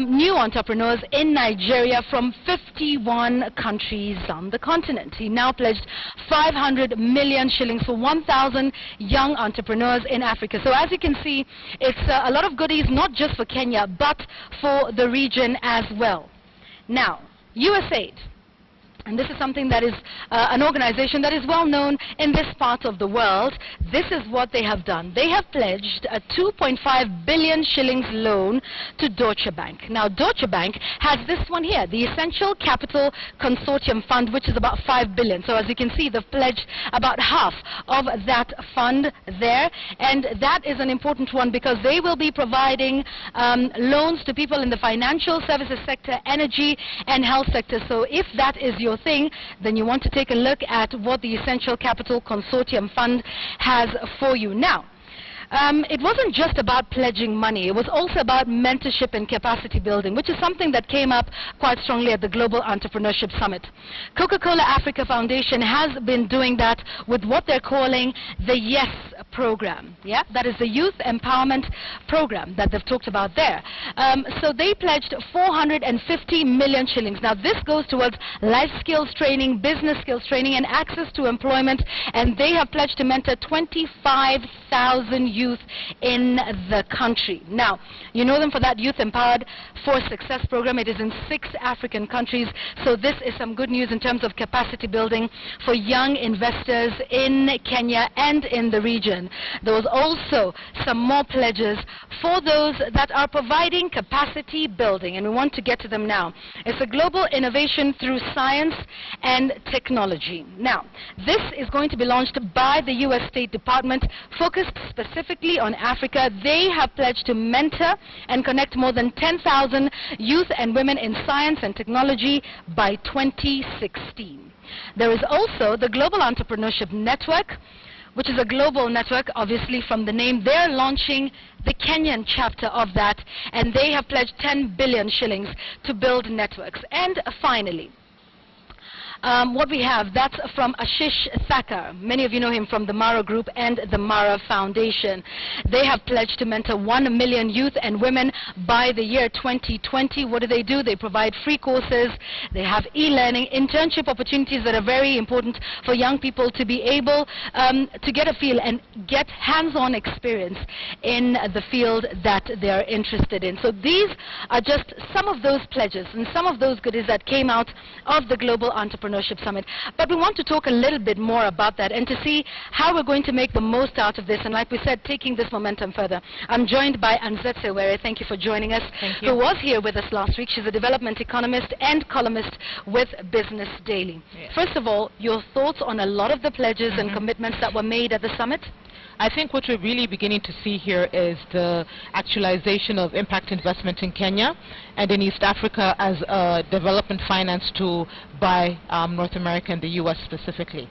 F: new entrepreneurs in Nigeria from 51 countries on the continent. He now pledged 500 million shillings for 1,000 young entrepreneurs in Africa. So as you can see, it's a lot of goodies, not just for Kenya, but for the region as well. Now, USAID. And this is something that is an organization that is well known in this part of the world. This is what they have done. They have pledged a 2.5 billion shillings loan to Deutsche Bank. Now, Deutsche Bank has this one here, the Essential Capital Consortium Fund, which is about 5 billion. So as you can see, they've pledged about half of that fund there. And that is an important one because they will be providing loans to people in the financial services sector, energy, and health sector. So if that is your thing, then you want to take a look at what the Essential Capital Consortium Fund has for you. Now, it wasn't just about pledging money. It was also about mentorship and capacity building, which is something that came up quite strongly at the Global Entrepreneurship Summit. Coca-Cola Africa Foundation has been doing that with what they're calling the YES program. Yeah, that is the Youth Empowerment Program that they've talked about there. So they pledged 450 million shillings. Now, this goes towards life skills training, business skills training, and access to employment, and they have pledged to mentor 25,000 youth in the country. Now, you know them for that Youth Empowered for Success program. It is in 6 African countries, so this is some good news in terms of capacity building for young investors in Kenya and in the region. There was also some more pledges for those that are providing capacity building, and we want to get to them now. It's a global innovation through science and technology. Now, this is going to be launched by the U.S. State Department, focused specifically on Africa. They have pledged to mentor and connect more than 10,000 youth and women in science and technology by 2016. There is also the Global Entrepreneurship Network, which is a global network, obviously from the name. They're launching the Kenyan chapter of that, and they have pledged 10 billion shillings to build networks. And finally, what we have, that's from Ashish Thakkar. Many of you know him from the Mara Group and the Mara Foundation. They have pledged to mentor 1 million youth and women by the year 2020. What do? They provide free courses. They have e-learning, internship opportunities that are very important for young people to be able to get a feel and get hands-on experience in the field that they are interested in. So these are just some of those pledges and some of those goodies that came out of the Global Entrepreneurship Summit. But we want to talk a little bit more about that and to see how we're going to make the most out of this. And like we said, taking this momentum further. I'm joined by Anzette Sewere. Thank you for joining us.
G: Thank you.
F: Who was here with us last week. She's a development economist and columnist with Business Daily.
G: Yes.
F: First of all, your thoughts on a lot of the pledges and commitments that were made at the summit?
N: I think what we're really beginning to see here is the actualization of impact investment in Kenya and in East Africa as a development finance tool by North America and the U.S. specifically.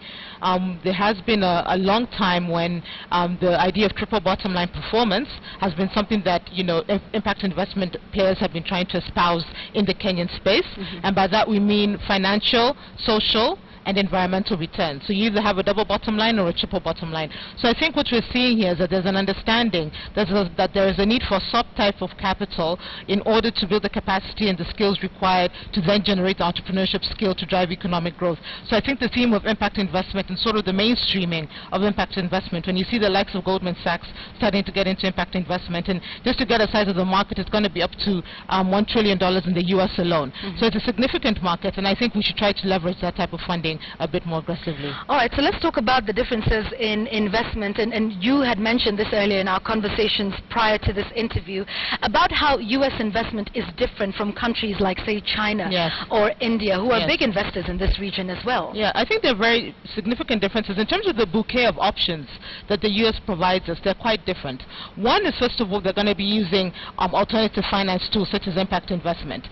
N: There has been a long time when the idea of triple bottom line performance has been something that, you know, impact investment players have been trying to espouse in the Kenyan space, and by that we mean financial, social, and environmental returns. So you either have a double bottom line or a triple bottom line. So I think what we're seeing here is that there's an understanding that there is a need for a sub-type of capital in order to build the capacity and the skills required to then generate the entrepreneurship skill to drive economic growth. So I think the theme of impact investment and sort of the mainstreaming of impact investment, when you see the likes of Goldman Sachs starting to get into impact investment, and just to get a size of the market, it's going to be up to $1 trillion in the U.S. alone. So it's a significant market, and I think we should try to leverage that type of funding a bit more aggressively.
F: All right, so let's talk about the differences in investment, and you had mentioned this earlier in our conversations prior to this interview about how U.S. investment is different from countries like, say, China or India, who are big investors in this region as well.
N: Yeah, I think there are very significant differences. In terms of the bouquet of options that the U.S. provides us, they're quite different. One is, first of all, they're going to be using alternative finance tools such as impact investment.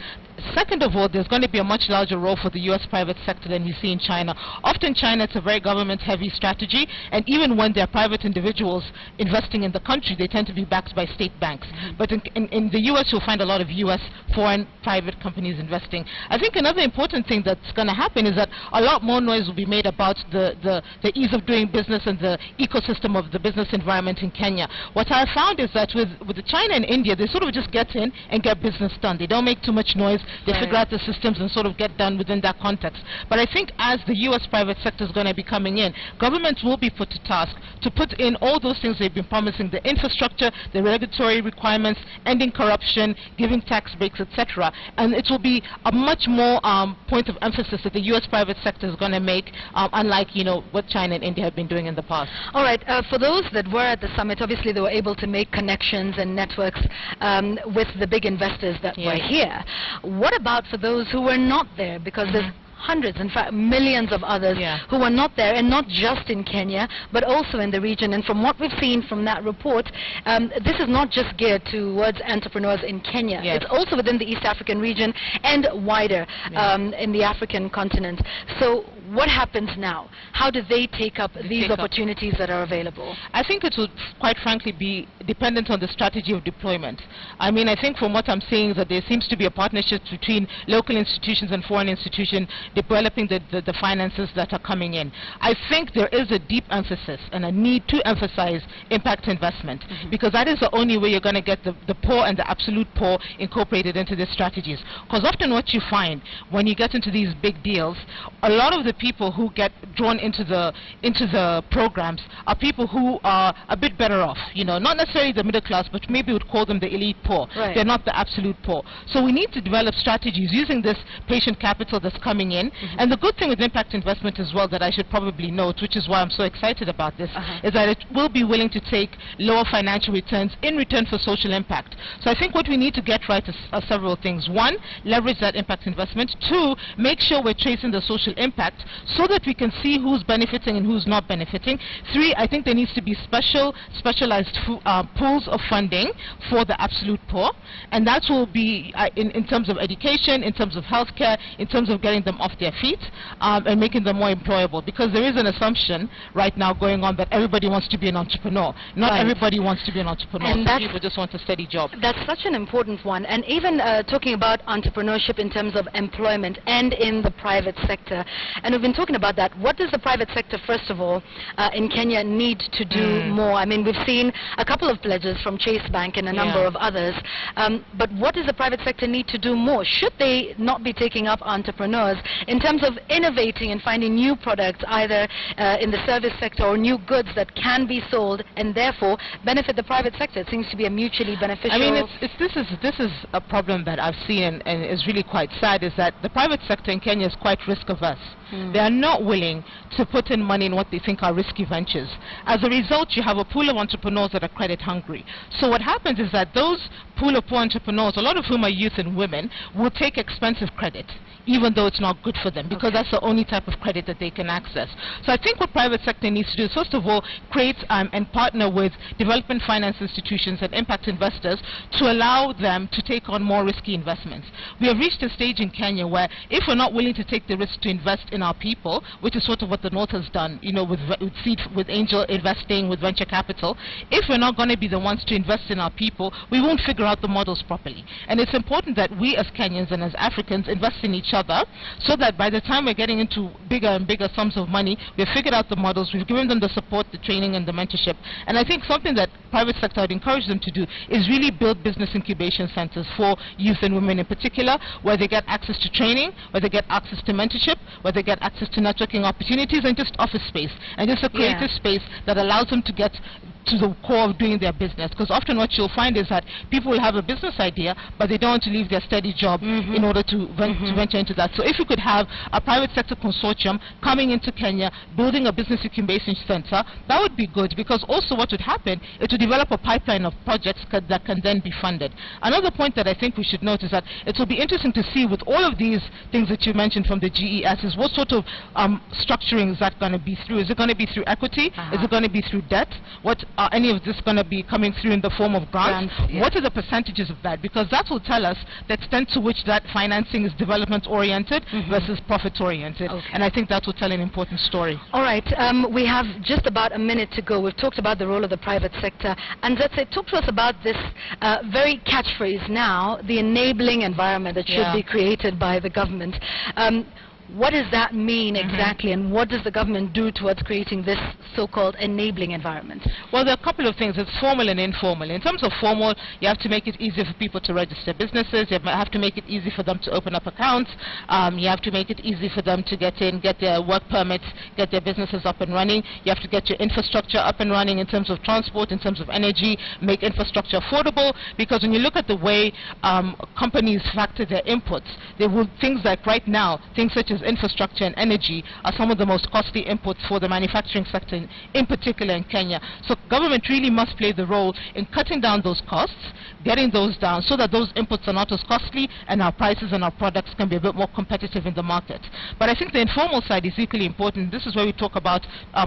N: Second of all, there's going to be a much larger role for the U.S. private sector than you see in China. Often China, it's a very government-heavy strategy, and even when there are private individuals investing in the country, they tend to be backed by state banks. But in the U.S., you'll find a lot of U.S. foreign private companies investing. I think another important thing that's going to happen is that a lot more noise will be made about the ease of doing business and the ecosystem of the business environment in Kenya. What I found is that with China and India, they sort of just get in and get business done. They don't make too much noise. They figure out the systems and sort of get done within that context. But I think as the U.S. private sector is going to be coming in, governments will be put to task to put in all those things they've been promising: the infrastructure, the regulatory requirements, ending corruption, giving tax breaks, etc. And it will be a much more point of emphasis that the U.S. private sector is going to make, unlike, you know, what China and India have been doing in the past.
F: All right, for those that were at the summit, obviously they were able to make connections and networks with the big investors that were here. What about for those who were not there? Because there's hundreds, in fact millions of others who were not there, and not just in Kenya but also in the region. And from what we've seen from that report, this is not just geared towards entrepreneurs in Kenya. It's also within the East African region and wider in the African continent. So what happens now? How do they take up these opportunities that are available?
N: I think it would quite frankly be dependent on the strategy of deployment. I mean, I think from what I'm seeing is that there seems to be a partnership between local institutions and foreign institutions developing the finances that are coming in. I think there is a deep emphasis and a need to emphasize impact investment, because that is the only way you're going to get the poor and the absolute poor incorporated into these strategies. Because often what you find when you get into these big deals, a lot of the people who get drawn into the programs are people who are a bit better off, you know, not necessarily the middle class, but maybe would call them the elite poor. They're not the absolute poor. So we need to develop strategies using this patient capital that's coming in. And the good thing with impact investment as well that I should probably note, which is why I'm so excited about this, is that it will be willing to take lower financial returns in return for social impact. So I think what we need to get right are several things. One, leverage that impact investment. Two, make sure we're tracing the social impact so that we can see who's benefiting and who's not benefiting. Three, I think there needs to be specialized pools of funding for the absolute poor, and that will be in terms of education, in terms of healthcare, in terms of getting them off their feet and making them more employable, because there is an assumption right now going on that everybody wants to be an entrepreneur. Not everybody wants to be an entrepreneur. And some people just want a steady job.
F: That's such an important one. And even talking about entrepreneurship in terms of employment and in the private sector, and we've been talking about that. What does the private sector, first of all, in Kenya need to do more? I mean, we've seen a couple of pledges from Chase Bank and a number of others, but what does the private sector need to do more? Should they not be taking up entrepreneurs in terms of innovating and finding new products, either in the service sector or new goods that can be sold and therefore benefit the private sector? It seems to be a mutually beneficial...
N: I mean, this is a problem that I've seen and is really quite sad, is that the private sector in Kenya is quite risk averse. They are not willing to put in money in what they think are risky ventures. As a result, you have a pool of entrepreneurs that are credit hungry. So what happens is that those pool of poor entrepreneurs, a lot of whom are youth and women, will take expensive credit, even though it's not good for them, because that's the only type of credit that they can access. So I think what private sector needs to do is, first of all, create and partner with development finance institutions and impact investors to allow them to take on more risky investments. We have reached a stage in Kenya where if we're not willing to take the risk to invest in our people, which is sort of what the North has done, you know, with angel investing, with venture capital, if we're not going to be the ones to invest in our people, we won't figure out the models properly. And it's important that we as Kenyans and as Africans invest in each other, so that by the time we're getting into bigger and bigger sums of money, we've figured out the models, we've given them the support, the training and the mentorship. And I think something that private sector would encourage them to do is really build business incubation centers for youth and women in particular, where they get access to training, where they get access to mentorship, where they get access to networking opportunities, and just office space, and just a creative space that allows them to get to the core of doing their business. Because often what you'll find is that people will have a business idea, but they don't want to leave their steady job in order to venture into that. So if you could have a private sector consortium coming into Kenya, building a business incubation center, that would be good, because also what would happen, it would develop a pipeline of projects that can then be funded. Another point that I think we should note is that it will be interesting to see, with all of these things that you mentioned from the GES, is what sort of structuring is that going to be through? Is it going to be through equity? Is it going to be through debt? What are any of this going to be coming through in the form of grants? What are the percentages of that? Because that will tell us the extent to which that financing is development-oriented versus profit-oriented. And I think that will tell an important story.
F: All right, we have just about a minute to go. We've talked about the role of the private sector. And let's say, talk to us about this very catchphrase now, the enabling environment that should be created by the government. What does that mean exactly, and what does the government do towards creating this so-called enabling environment?
N: Well, there are a couple of things. It's formal and informal. In terms of formal, you have to make it easier for people to register businesses. You have to make it easy for them to open up accounts. You have to make it easy for them to get in, get their work permits, get their businesses up and running. You have to get your infrastructure up and running in terms of transport, in terms of energy, make infrastructure affordable, because when you look at the way companies factor their inputs, they will, things like right now, things such as infrastructure and energy are some of the most costly inputs for the manufacturing sector, in particular in Kenya. So government really must play the role in cutting down those costs, getting those down, so that those inputs are not as costly and our prices and our products can be a bit more competitive in the market. But I think the informal side is equally important. This is where we talk about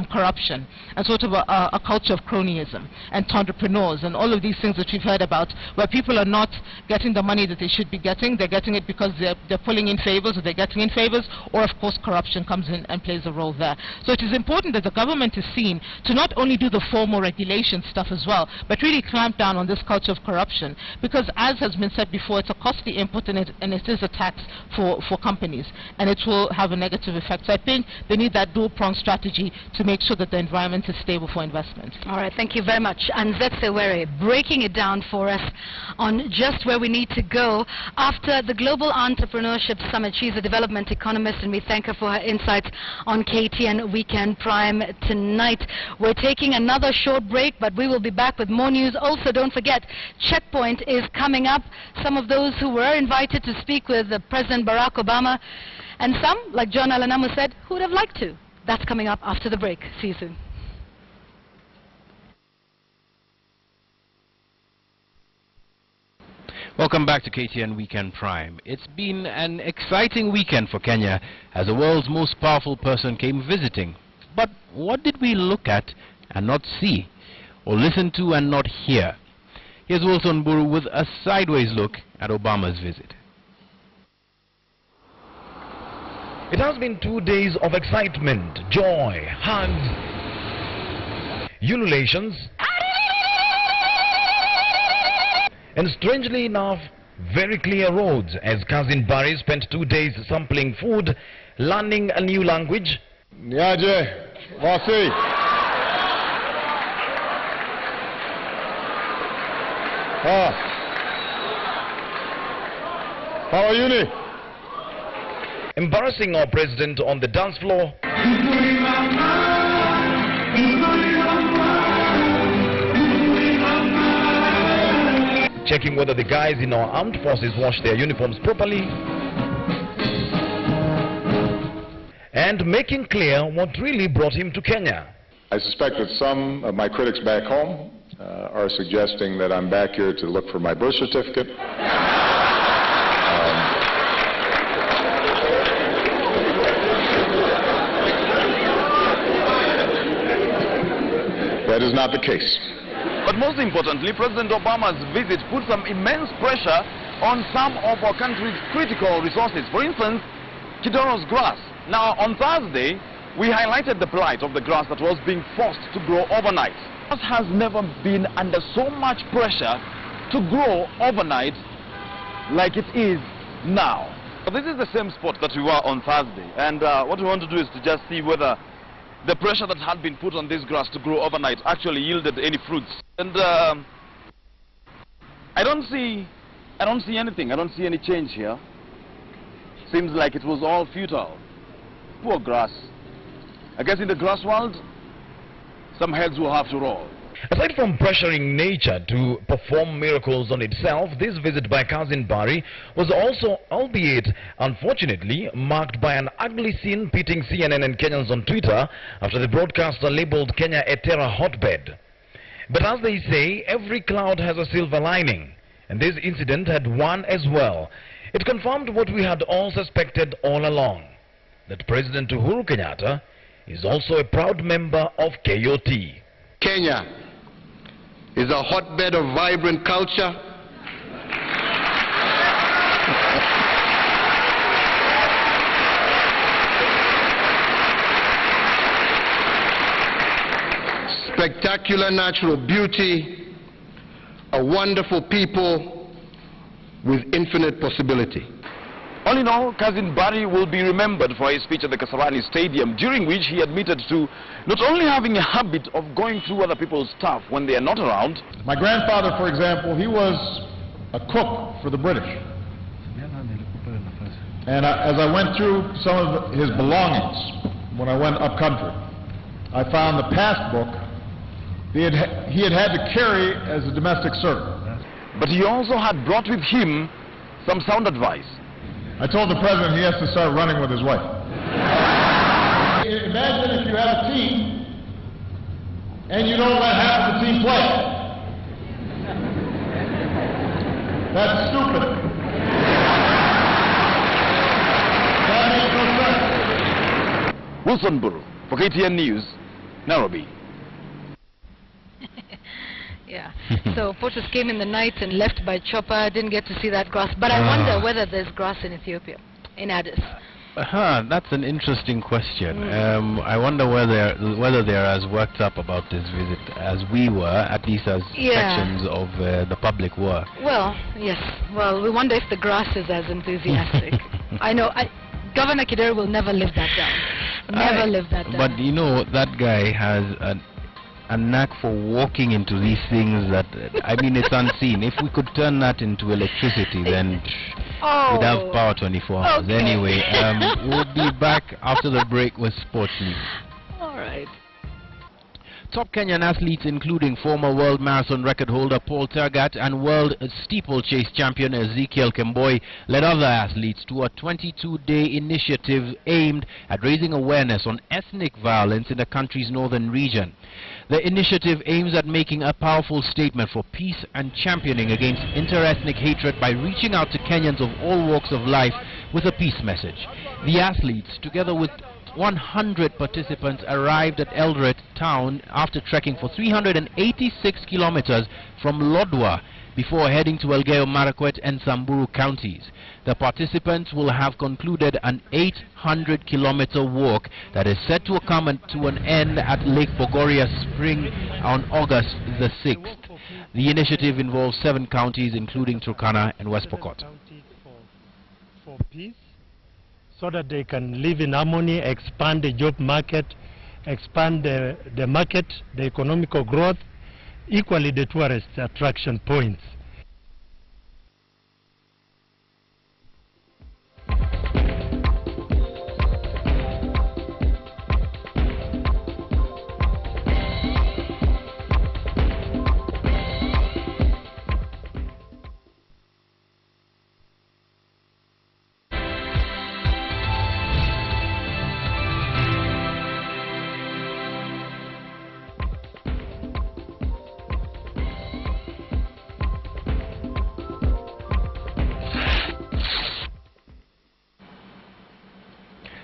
N: corruption and sort of a culture of cronyism and entrepreneurs and all of these things that we've heard about, where people are not getting the money that they should be getting. They're getting it because they're pulling in favors, or they're getting in favors, or of course corruption comes in and plays a role there. So it is important that the government is seen to not only do the formal regulation stuff as well, but really clamp down on this culture of corruption, because as has been said before, it's a costly input, and it is a tax for companies, and it will have a negative effect. So I think they need that dual-pronged strategy to make sure that the environment is stable for investment.
F: All right, thank you very much. And Zetsewere, breaking it down for us on just where we need to go after the Global Entrepreneurship Summit. She's a development economist, and we thank her for her insights on KTN Weekend Prime tonight. We're taking another short break, but we will be back with more news. Also, don't forget, Checkpoint is coming up. Some of those who were invited to speak with President Barack Obama, and some, like John Alanamu said, who would have liked to. That's coming up after the break. See you soon.
A: Welcome back to KTN Weekend Prime. It's been an exciting weekend for Kenya as the world's most powerful person came visiting. But what did we look at and not see, or listen to and not hear? Here's Wilson Buru with a sideways look at Obama's visit.
L: It has been 2 days of excitement, joy, hugs, ululations, and strangely enough, very clear roads, as Cousin Barry spent 2 days sampling food, learning a new language.
D: Niaje, wasi. How are you, Ni?
L: Embarrassing our president on the dance floor. Checking whether the guys in our armed forces wash their uniforms properly.
O: and making clear what really brought him to Kenya.
D: I suspect that some of my critics back home are suggesting that I'm back here to look for my birth certificate. That is not the case.
P: But most importantly, President Obama's visit put some immense pressure on some of our country's critical resources. For instance, Kidoro's grass. Now, on Thursday, we highlighted the plight of the grass that was being forced to grow overnight. Grass has never been under so much pressure to grow overnight like it is now. But this is the same spot that we were on Thursday, and what we want to do is to just see whether the pressure that had been put on this grass to grow overnight actually yielded any fruits. And I don't see anything. I don't see any change here. Seems like it was all futile. Poor grass. I guess in the grass world, some heads will have to roll.
O: Aside from pressuring nature to perform miracles on itself, this visit by Cousin Barry was also, albeit unfortunately, marked by an ugly scene pitting CNN and Kenyans on Twitter after the broadcaster labeled Kenya a terror hotbed. But as they say, every cloud has a silver lining, and this incident had one as well. It confirmed what we had all suspected all along, that President Uhuru Kenyatta is also a proud member of KOT.
E: Kenya is a hotbed of vibrant culture, spectacular natural beauty, a wonderful people with infinite possibility.
P: All in all, Cousin Barry will be remembered for his speech at the Kasarani Stadium, during which he admitted to not only having a habit of going through other people's stuff when they are not around.
D: My grandfather, for example, he was a cook for the British. And as I went through some of his belongings when I went up country, I found the passbook he had had to carry as a domestic servant.
P: But he also had brought with him some sound advice.
D: I told the president he has to start running with his wife. Imagine if you have a team and you don't let half of the team play. That's stupid. That makes no sense.
P: Wilson Buru for KTN News, Nairobi.
F: Yeah. So Portus came in the night and left by chopper. Didn't get to see that grass. But I wonder whether there's grass in Ethiopia, in Addis.
A: That's an interesting question. I wonder whether they're as worked up about this visit as we were, at least as sections of the public were.
F: Well, yes. Well, we wonder if the grass is as enthusiastic. I know. Governor Kidero will never live that down. Never live that down.
A: But you know, that guy has a knack for walking into these things that, I mean, it's unseen. If we could turn that into electricity, then we'd have power 24 hours.
F: Okay.
A: Anyway, we'll be back after the break with sports news.
F: All right.
A: Top Kenyan athletes, including former world marathon record holder Paul Tergat and world steeplechase champion Ezekiel Kemboi, led other athletes to a 22-day initiative aimed at raising awareness on ethnic violence in the country's northern region. The initiative aims at making a powerful statement for peace and championing against inter-ethnic hatred by reaching out to Kenyans of all walks of life with a peace message. The athletes, together with 100 participants, arrived at Eldoret town after trekking for 386 kilometers from Lodwar before heading to Elgeyo Marakwet and Samburu counties. The participants will have concluded an 800-kilometer walk that is set to come to an end at Lake Bogoria Spring on August the 6th. The initiative involves 7 counties, including Turkana and West Pokot.
Q: For peace, so that they can live in harmony, expand the job market, expand the market, the economical growth, equally the tourist attraction points.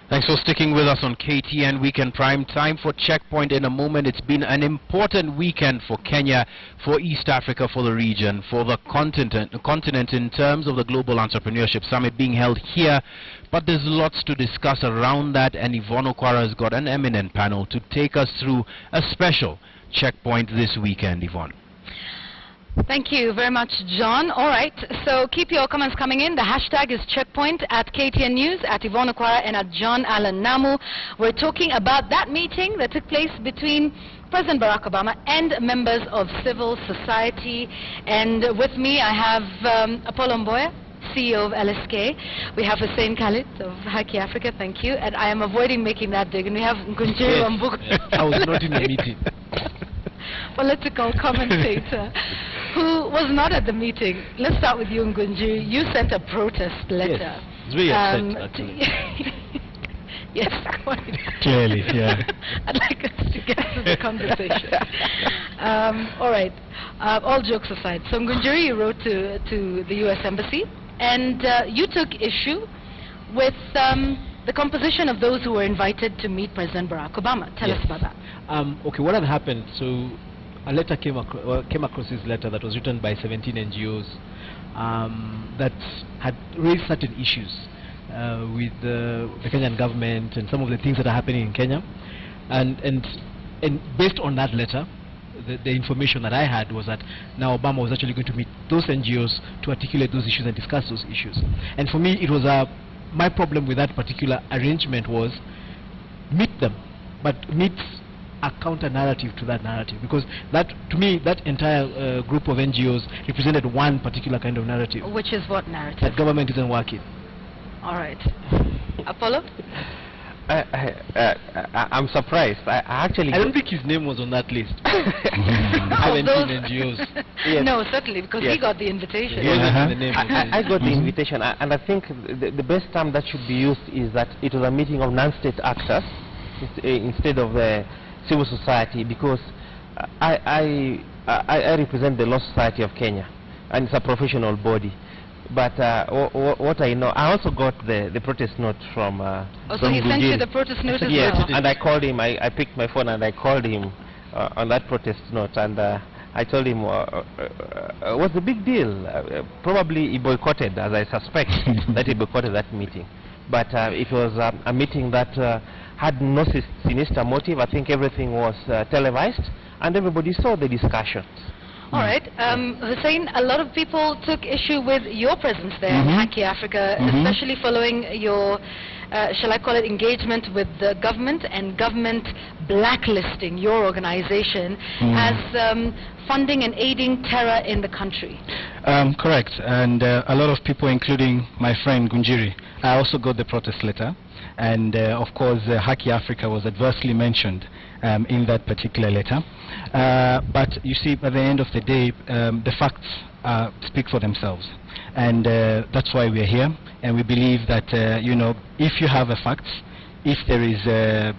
A: Thanks for sticking with us on KTN Weekend Prime. Time for Checkpoint in a moment. It's been an important weekend for Kenya, for East Africa, for the region, for the continent in terms of the Global Entrepreneurship Summit being held here. But there's lots to discuss around that, and Yvonne Okwara has got an eminent panel to take us through a special Checkpoint this weekend. Yvonne.
F: Thank you very much, John. All right, so keep your comments coming in. The hashtag is Checkpoint at KTN News, at Yvonne Okwara, and at John Allen Namu. We're talking about that meeting that took place between President Barack Obama and members of civil society. And with me, I have Apollo Mboya, CEO of LSK. We have Hussein Khalid of Haki Africa, thank you. And I am avoiding making that dig. And we have Ngunjiri Wambugu.
R: Yes. I was not in the meeting.
F: Political commentator who was not at the meeting. Let's start with you, Ngunjiri. You sent a protest letter.
R: Yes, it's very upset, actually.
F: Yes, quite.
R: Clearly, yeah.
F: I'd like us to get to the conversation. All right, all jokes aside. So Ngunjiri, you wrote to the U.S. Embassy, and you took issue with the composition of those who were invited to meet President Barack Obama. Tell us about that.
R: Okay, what had happened, so a letter came across this letter that was written by 17 NGOs that had raised certain issues with the Kenyan government and some of the things that are happening in Kenya. And based on that letter, the information that I had was that now Obama was actually going to meet those NGOs to articulate those issues and discuss those issues. And for me, it was my problem with that particular arrangement was meet them, but meet a counter narrative to that narrative, because that, to me, that entire group of NGOs represented one particular kind of narrative.
F: Which is what narrative?
R: That government isn't working.
F: All right. Apollo?
B: I'm surprised. I don't
R: think his name was on that list.
F: 17
R: NGOs.
F: Yes. No, certainly, because he got the invitation.
B: I got the invitation, and I think the best term that should be used is that it was a meeting of non-state actors instead of the civil society, because I represent the Law Society of Kenya, and it's a professional body. But what I know, I also got the protest note from
F: so he sent you the protest note as
B: yes,
F: well?
B: And I called him, I picked my phone and I called him on that protest note, and I told him what's the big deal. Probably he boycotted, as I suspect, that he boycotted that meeting. But it was a meeting that had no sinister motive. I think everything was televised and everybody saw the discussions.
F: All right. Hussein, a lot of people took issue with your presence there in Haki Africa, especially following your, shall I call it, engagement with the government and government blacklisting your organization as funding and aiding terror in the country.
S: Correct. And a lot of people, including my friend Ngunjiri, I also got the protest letter. And of course, Haki Africa was adversely mentioned in that particular letter. But you see, by the end of the day, the facts speak for themselves. And that's why we're here. And we believe that, you know, if you have a facts, if there is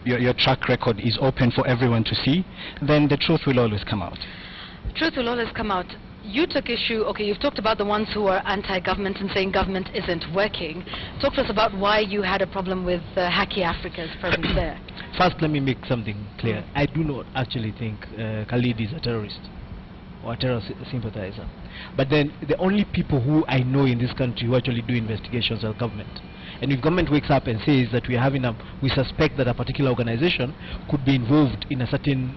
S: your track record is open for everyone to see, then the truth will always come out.
F: Truth will always come out. You took issue, okay, you've talked about the ones who are anti-government and saying government isn't working. Talk to us about why you had a problem with Haki Africa's presence there.
R: First, let me make something clear. I do not actually think Khalid is a terrorist or a terror sympathizer. But then the only people who I know in this country who actually do investigations are government. And if government wakes up and says that we suspect that a particular organization could be involved in a certain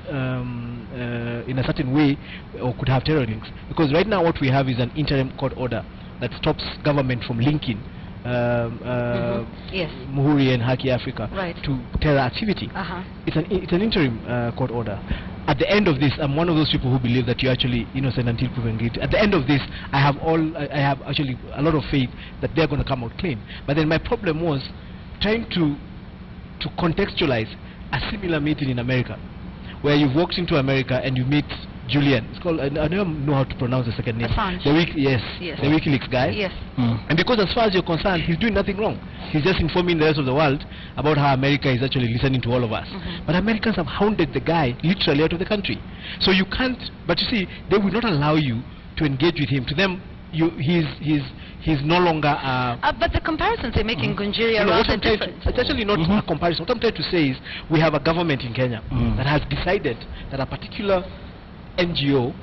R: way or could have terror links, because right now what we have is an interim court order that stops government from linking
F: yes.
R: Muhuri and Haki Africa to terror activity. It's an interim court order. At the end of this, I'm one of those people who believe that you're actually innocent until proven guilty. At the end of this, I have actually a lot of faith that they're going to come out clean. But then my problem was trying to contextualize a similar meeting in America, where you've walked into America and you meet Julian. It's called, I don't know how to pronounce the second name.
F: Assange.
R: The WikiLeaks guy.
F: Yes.
R: And because as far as you're concerned, he's doing nothing wrong. He's just informing the rest of the world about how America is actually listening to all of us. But Americans have hounded the guy literally out of the country. So you can't, but you see, they will not allow you to engage with him. To them, he's no longer.
F: But the comparisons they're making, Gunjiri, are rather different.
R: It's actually not a comparison. What I'm trying to say is we have a government in Kenya that has decided that a particular NGO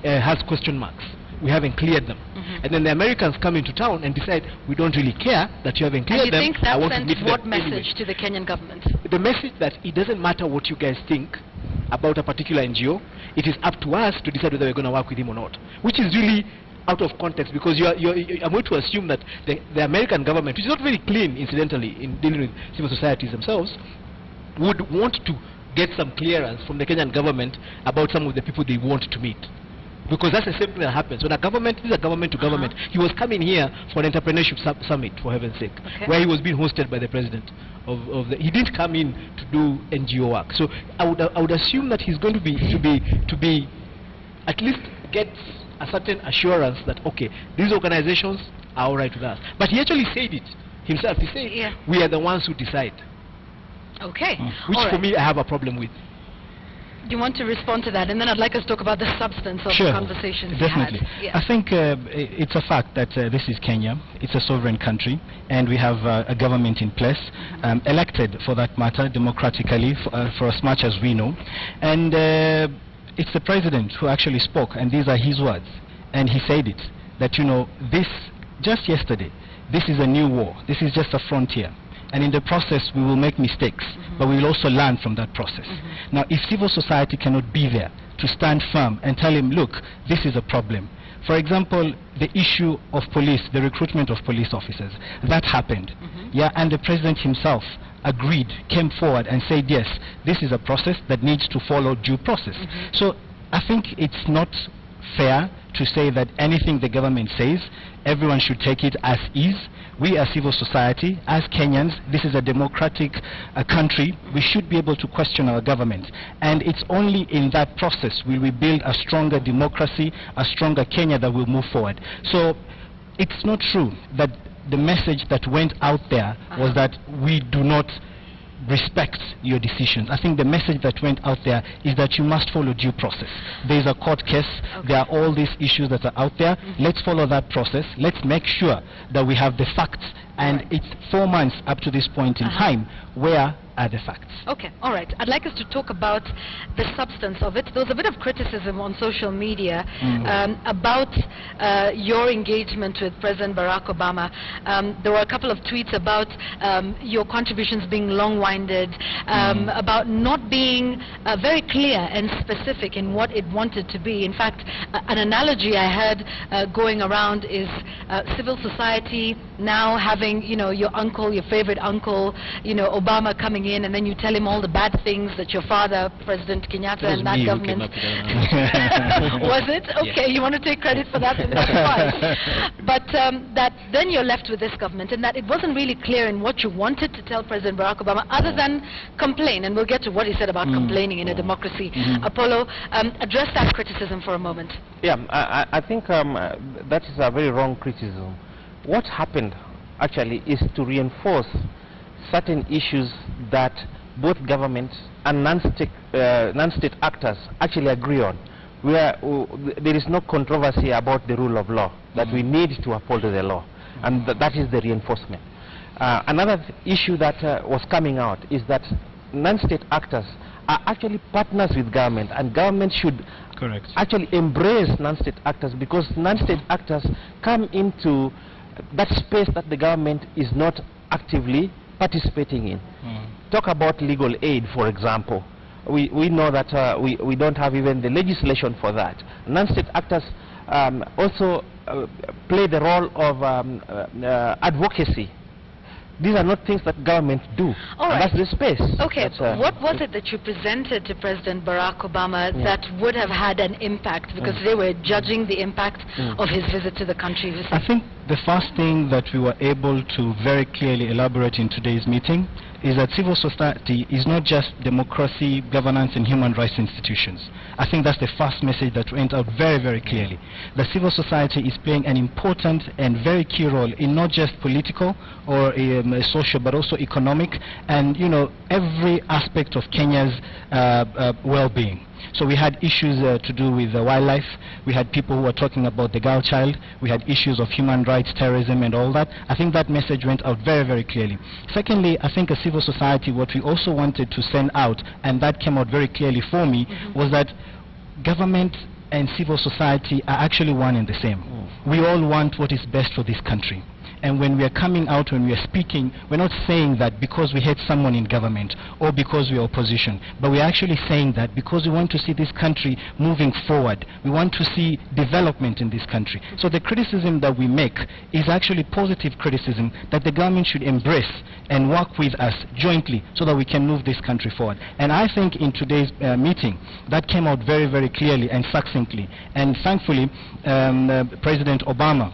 R: has question marks. We haven't cleared them. And then the Americans come into town and decide we don't really care that you haven't cleared them.
F: And you think that sends what message
R: anyway
F: to the Kenyan government?
R: The message that it doesn't matter what you guys think about a particular NGO, it is up to us to decide whether we're going to work with him or not, which is really out of context, because I'm going to assume that the American government, which is not very clean incidentally in dealing with civil societies themselves, would want to get some clearance from the Kenyan government about some of the people they want to meet. Because that's the same thing that happens. When a government is a government to government, he was coming here for an entrepreneurship summit, for heaven's sake, where he was being hosted by the president he didn't come in to do NGO work. So I would assume that he's going to be at least get a certain assurance that, okay, these organizations are all right with us. But he actually said it himself. He said, we are the ones who decide.
F: Okay.
R: Which for me I have a problem with.
F: Do you want to respond to that? And then I'd like us to talk about the substance of the conversations
S: definitely.
F: we had.
S: I think it's a fact that this is Kenya. It's a sovereign country, and we have a government in place, elected for that matter, democratically, for as much as we know. And it's the president who actually spoke, and these are his words. And he said it, that, you know, this, just yesterday, this is a new war. This is just a frontier. And in the process, we will make mistakes, but we will also learn from that process. Now, if civil society cannot be there to stand firm and tell him, look, this is a problem. For example, the issue of police, the recruitment of police officers, that happened. And the president himself agreed, came forward and said, yes, this is a process that needs to follow due process. So I think it's not fair to say that anything the government says, everyone should take it as is. We as civil society, as Kenyans, this is a democratic country. We should be able to question our government. And it's only in that process will we build a stronger democracy, a stronger Kenya that will move forward. So it's not true that the message that went out there was that we do not respect your decisions. I think the message that went out there is that you must follow due process. There is a court case. There are all these issues that are out there. Let's follow that process. Let's make sure that we have the facts. And it's 4 months up to this point in time. Where are the facts?
F: Okay, all right. I'd like us to talk about the substance of it. There was a bit of criticism on social media about your engagement with President Barack Obama. There were a couple of tweets about your contributions being long-winded, about not being very clear and specific in what it wanted to be. In fact, an analogy I had going around is civil society now having, you know, your uncle, your favorite uncle, you know, Obama coming in, and then you tell him all the bad things that your father, President Kenyatta, and that government... Was it? Okay, you want to take credit for that? That's fine. But that then you're left with this government, and that it wasn't really clear in what you wanted to tell President Barack Obama, other than complain, and we'll get to what he said about complaining in a democracy. Apollo, address that criticism for a moment.
T: Yeah, I think that is a very wrong criticism. What happened actually is to reinforce certain issues that both government and non-state actors actually agree on, where there is no controversy about the rule of law, that we need to uphold the law, and that is the reinforcement. Another issue that was coming out is that non-state actors are actually partners with government, and government should actually embrace non-state actors, because non-state actors come into that space that the government is not actively participating in. Talk about legal aid, for example. We know that we don't have even the legislation for that. Non-state actors also play the role of advocacy. These are not things that government do. That's the space.
F: Okay, what was it that you presented to President Barack Obama that would have had an impact, because they were judging the impact of his visit to the country?
S: I think the first thing that we were able to very clearly elaborate in today's meeting is that civil society is not just democracy, governance, and human rights institutions. I think that's the first message that went out very, very clearly. The civil society is playing an important and very key role in not just political or social, but also economic, and, you know, every aspect of Kenya's well-being. So we had issues to do with wildlife. We had people who were talking about the girl child. We had issues of human rights, terrorism, and all that. I think that message went out very, very clearly. Secondly, I think as civil society, what we also wanted to send out, and that came out very clearly for me, was that government and civil society are actually one and the same. We all want what is best for this country. And when we are coming out, when we are speaking, we're not saying that because we hate someone in government or because we are opposition, but we're actually saying that because we want to see this country moving forward. We want to see development in this country. So the criticism that we make is actually positive criticism that the government should embrace and work with us jointly so that we can move this country forward. And I think in today's meeting, that came out very, very clearly and succinctly. And thankfully, President Obama,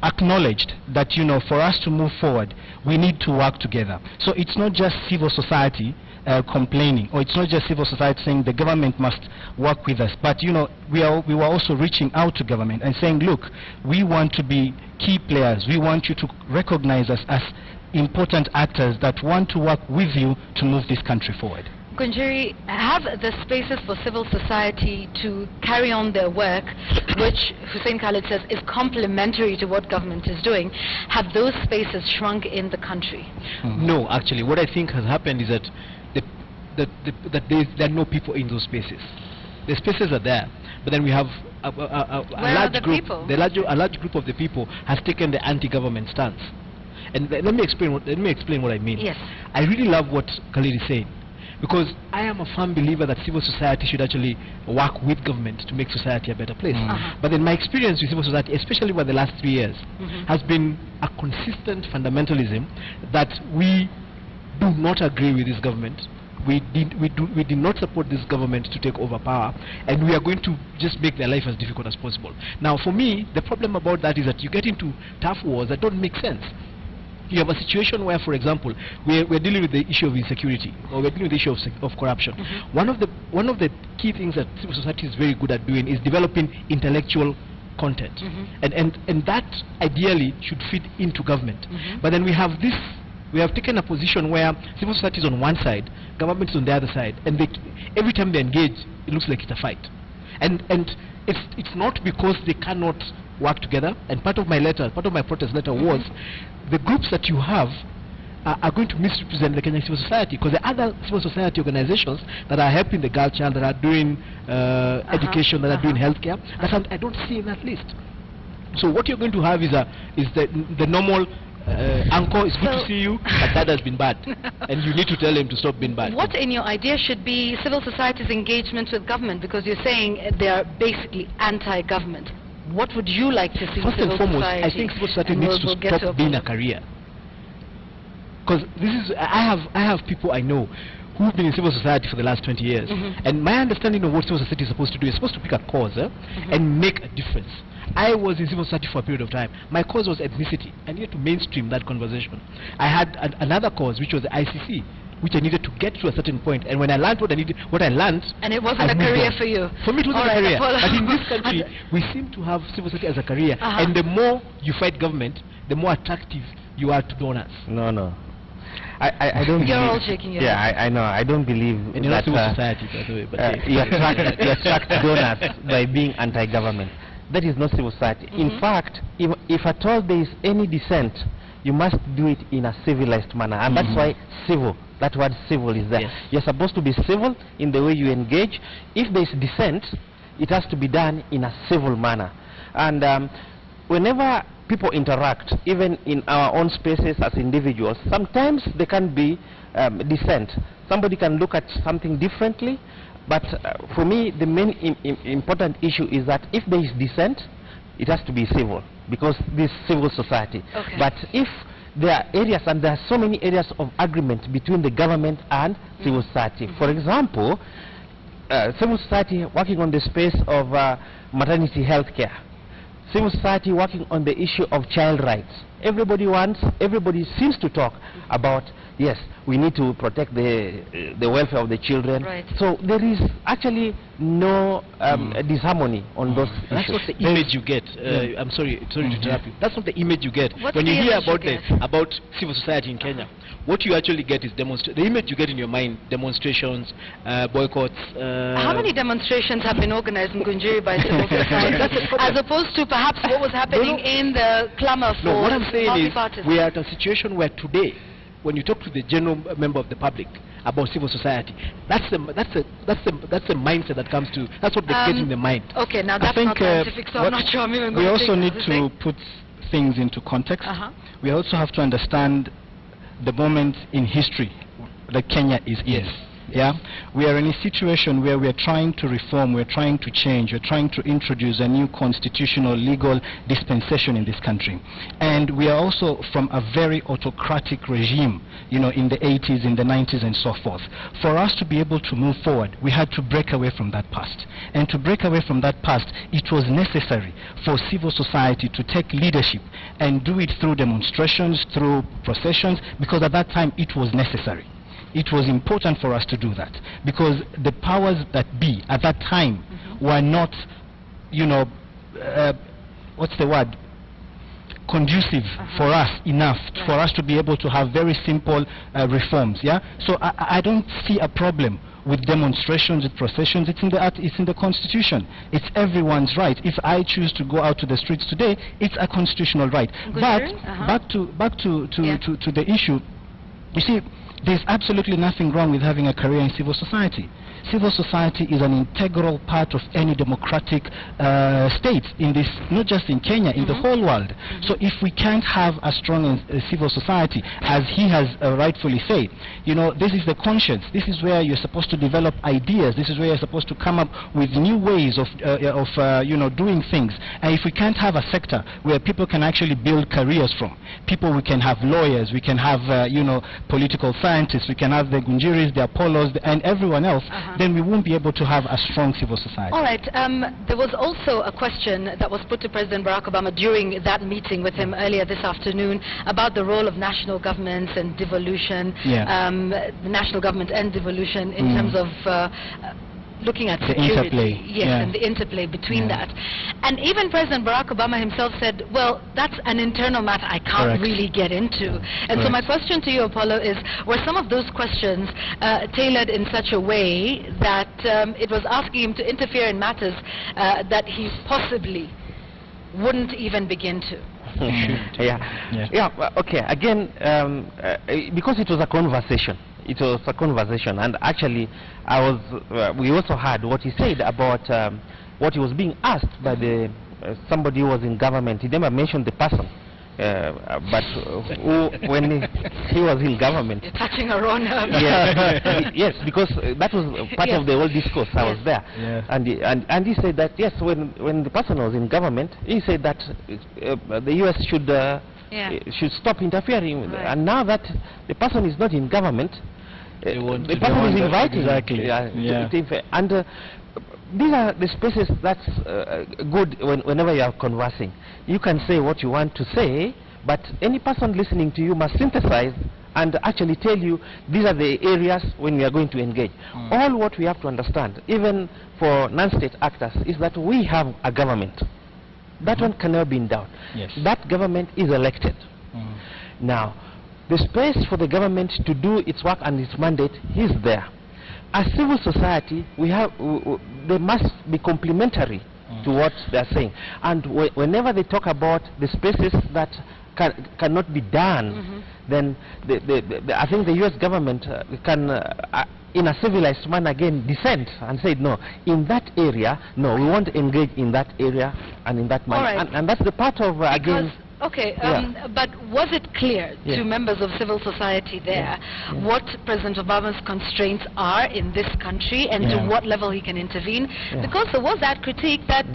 S: acknowledged that, for us to move forward, we need to work together. So it's not just civil society complaining, or it's not just civil society saying the government must work with us, but, we were also reaching out to government and saying, look, we want to be key players. We want you to recognize us as important actors that want to work with you to move this country forward.
F: Kunjiri, have the spaces for civil society to carry on their work, which Hussein Khalid says is complementary to what government is doing, have those spaces shrunk in the country?
R: No, actually, what I think has happened is that there are no people in those spaces. The spaces are there, but then we have a large group. A large group of the people has taken the anti-government stance. And let me explain what I mean.
F: Yes.
R: I really love what Khalid is saying, because I am a firm believer that civil society should actually work with government to make society a better place. But then my experience with civil society, especially over the last 3 years, has been a consistent fundamentalism that we do not agree with this government. We did not support this government to take over power, and we are going to just make their life as difficult as possible. Now, for me, the problem about that is that you get into tough wars that don't make sense. You have a situation where, for example, we're dealing with the issue of insecurity, or we're dealing with the issue of corruption. One of the key things that civil society is very good at doing is developing intellectual content, and that ideally should fit into government. But then we have taken a position where civil society is on one side, government is on the other side, and every time they engage, it looks like it's a fight. And it's not because they cannot work together. And part of my protest letter was the groups that you have are going to misrepresent the Kenyan civil society, because the other civil society organizations that are helping the girl child, that are doing education, that are doing healthcare, I don't see in that list. So what you're going to have is the normal uncle, it's good to see you, but that has been bad, and you need to tell him to stop being bad.
F: What in your idea should be civil society's engagement with government, because you're saying they are basically anti-government? What would you like to see?
R: First and foremost, I think civil society needs to stop being a career. Because I have people I know who've been in civil society for the last 20 years, and my understanding of what civil society is supposed to do is supposed to pick a cause and make a difference. I was in civil society for a period of time. My cause was ethnicity. I needed to mainstream that conversation. I had another cause, which was the ICC, which I needed to get to a certain point. And when I learned what I learned,
F: and it wasn't a career for you.
R: For me, it wasn't a career. But in this country, we seem to have civil society as a career. And the more you fight government, the more attractive you are to donors.
T: No. I don't.
F: You're all shaking your head.
T: I know. I don't believe
R: in
T: that
R: civil society, by the way. But
T: you attract donors by being anti-government. That is not civil society. In fact, if at all there is any dissent, you must do it in a civilized manner, and that's why civil. That word civil is there. Yes. You're supposed to be civil in the way you engage. If there is dissent, it has to be done in a civil manner. And whenever people interact, even in our own spaces as individuals, sometimes there can be dissent. Somebody can look at something differently, but for me, the main important issue is that if there is dissent, it has to be civil, because this is civil society. But if there are areas, and there are so many areas of agreement between the government and civil society. For example, civil society working on the space of maternity health care, civil society working on the issue of child rights, everybody seems to talk about, yes, we need to protect the welfare of the children.
F: Right.
T: So there is actually no disharmony on those
R: That's
T: issues.
R: not the image you get. I'm sorry to interrupt you. That's not the image you get
F: What's
R: when
F: the
R: you hear
F: image
R: about civil society in Kenya. What you actually get is the image you get in your mind: demonstrations, boycotts.
F: How many demonstrations have been organized in Gunjiri by civil society, as opposed to perhaps what was happening in the clamor for
R: No, what I'm saying is
F: multipartism?
R: we are at a situation where today, when you talk to the general member of the public about civil society, that's the mindset that comes to. That's what they get in their mind.
F: Okay, now that's not scientific, so I'm not sure I'm even going
S: we
F: to
S: also
F: take
S: need to put things into context. We also have to understand the moment in history that Kenya is in. Yeah, we are in a situation where we are trying to reform, we're trying to change, we're trying to introduce a new constitutional legal dispensation in this country. And we are also from a very autocratic regime, you know, in the 80s, in the 90s and so forth. For us to be able to move forward, we had to break away from that past. And to break away from that past, it was necessary for civil society to take leadership and do it through demonstrations, through processions, because at that time it was necessary. It was important for us to do that because the powers that be at that time were not, you know, what's the word, conducive for us enough for us to be able to have very simple reforms. Yeah, so I don't see a problem with demonstrations, with processions. It's in the Constitution. It's everyone's right. If I choose to go out to the streets today, it's a constitutional right. But back to the issue, you see, there's absolutely nothing wrong with having a career in civil society. Civil society is an integral part of any democratic state in this, not just in Kenya, in the whole world. So if we can't have a strong civil society, as he has rightfully said, you know, this is the conscience. This is where you're supposed to develop ideas. This is where you're supposed to come up with new ways of you know, doing things. And if we can't have a sector where people can actually build careers from, we can have lawyers, we can have you know, political scientists, we can have the Gunjiris, the Apollos, and everyone else, then we won't be able to have a strong civil society.
F: All right. There was also a question that was put to President Barack Obama during that meeting with him earlier this afternoon about the role of national governments and devolution, the national government and devolution in terms of looking at security, and the interplay between that. And even President Barack Obama himself said, well, that's an internal matter I can't really get into. And so my question to you, Apollo, is, were some of those questions tailored in such a way that it was asking him to interfere in matters that he possibly wouldn't even begin to?
T: Okay, again, because it was a conversation. It was a conversation, and actually, we also heard what he said about what he was being asked by somebody who was in government. He never mentioned the person, but when he was in government.
F: You're touching a raw nerve.
T: Yes, because that was part of the whole discourse. I was there, and he said that yes, when the person was in government, he said that the U.S. should stop interfering, and now that the person is not in government, the person is inviting. And these are the spaces that's good whenever you are conversing. You can say what you want to say, but any person listening to you must synthesize and actually tell you these are the areas when we are going to engage. All what we have to understand, even for non-state actors, is that we have a government. That one cannot be in doubt. That government is elected. Now, the space for the government to do its work and its mandate is there. As civil society, they must be complementary to what they are saying. And whenever they talk about the spaces that cannot be done, then I think the U.S. government can, in a civilized manner, again dissent and say, no, in that area, no, we won't engage in that area and in that manner. And that's the part of, again...
F: Okay, but was it clear to members of civil society there what President Obama's constraints are in this country and to what level he can intervene? Because there was that critique that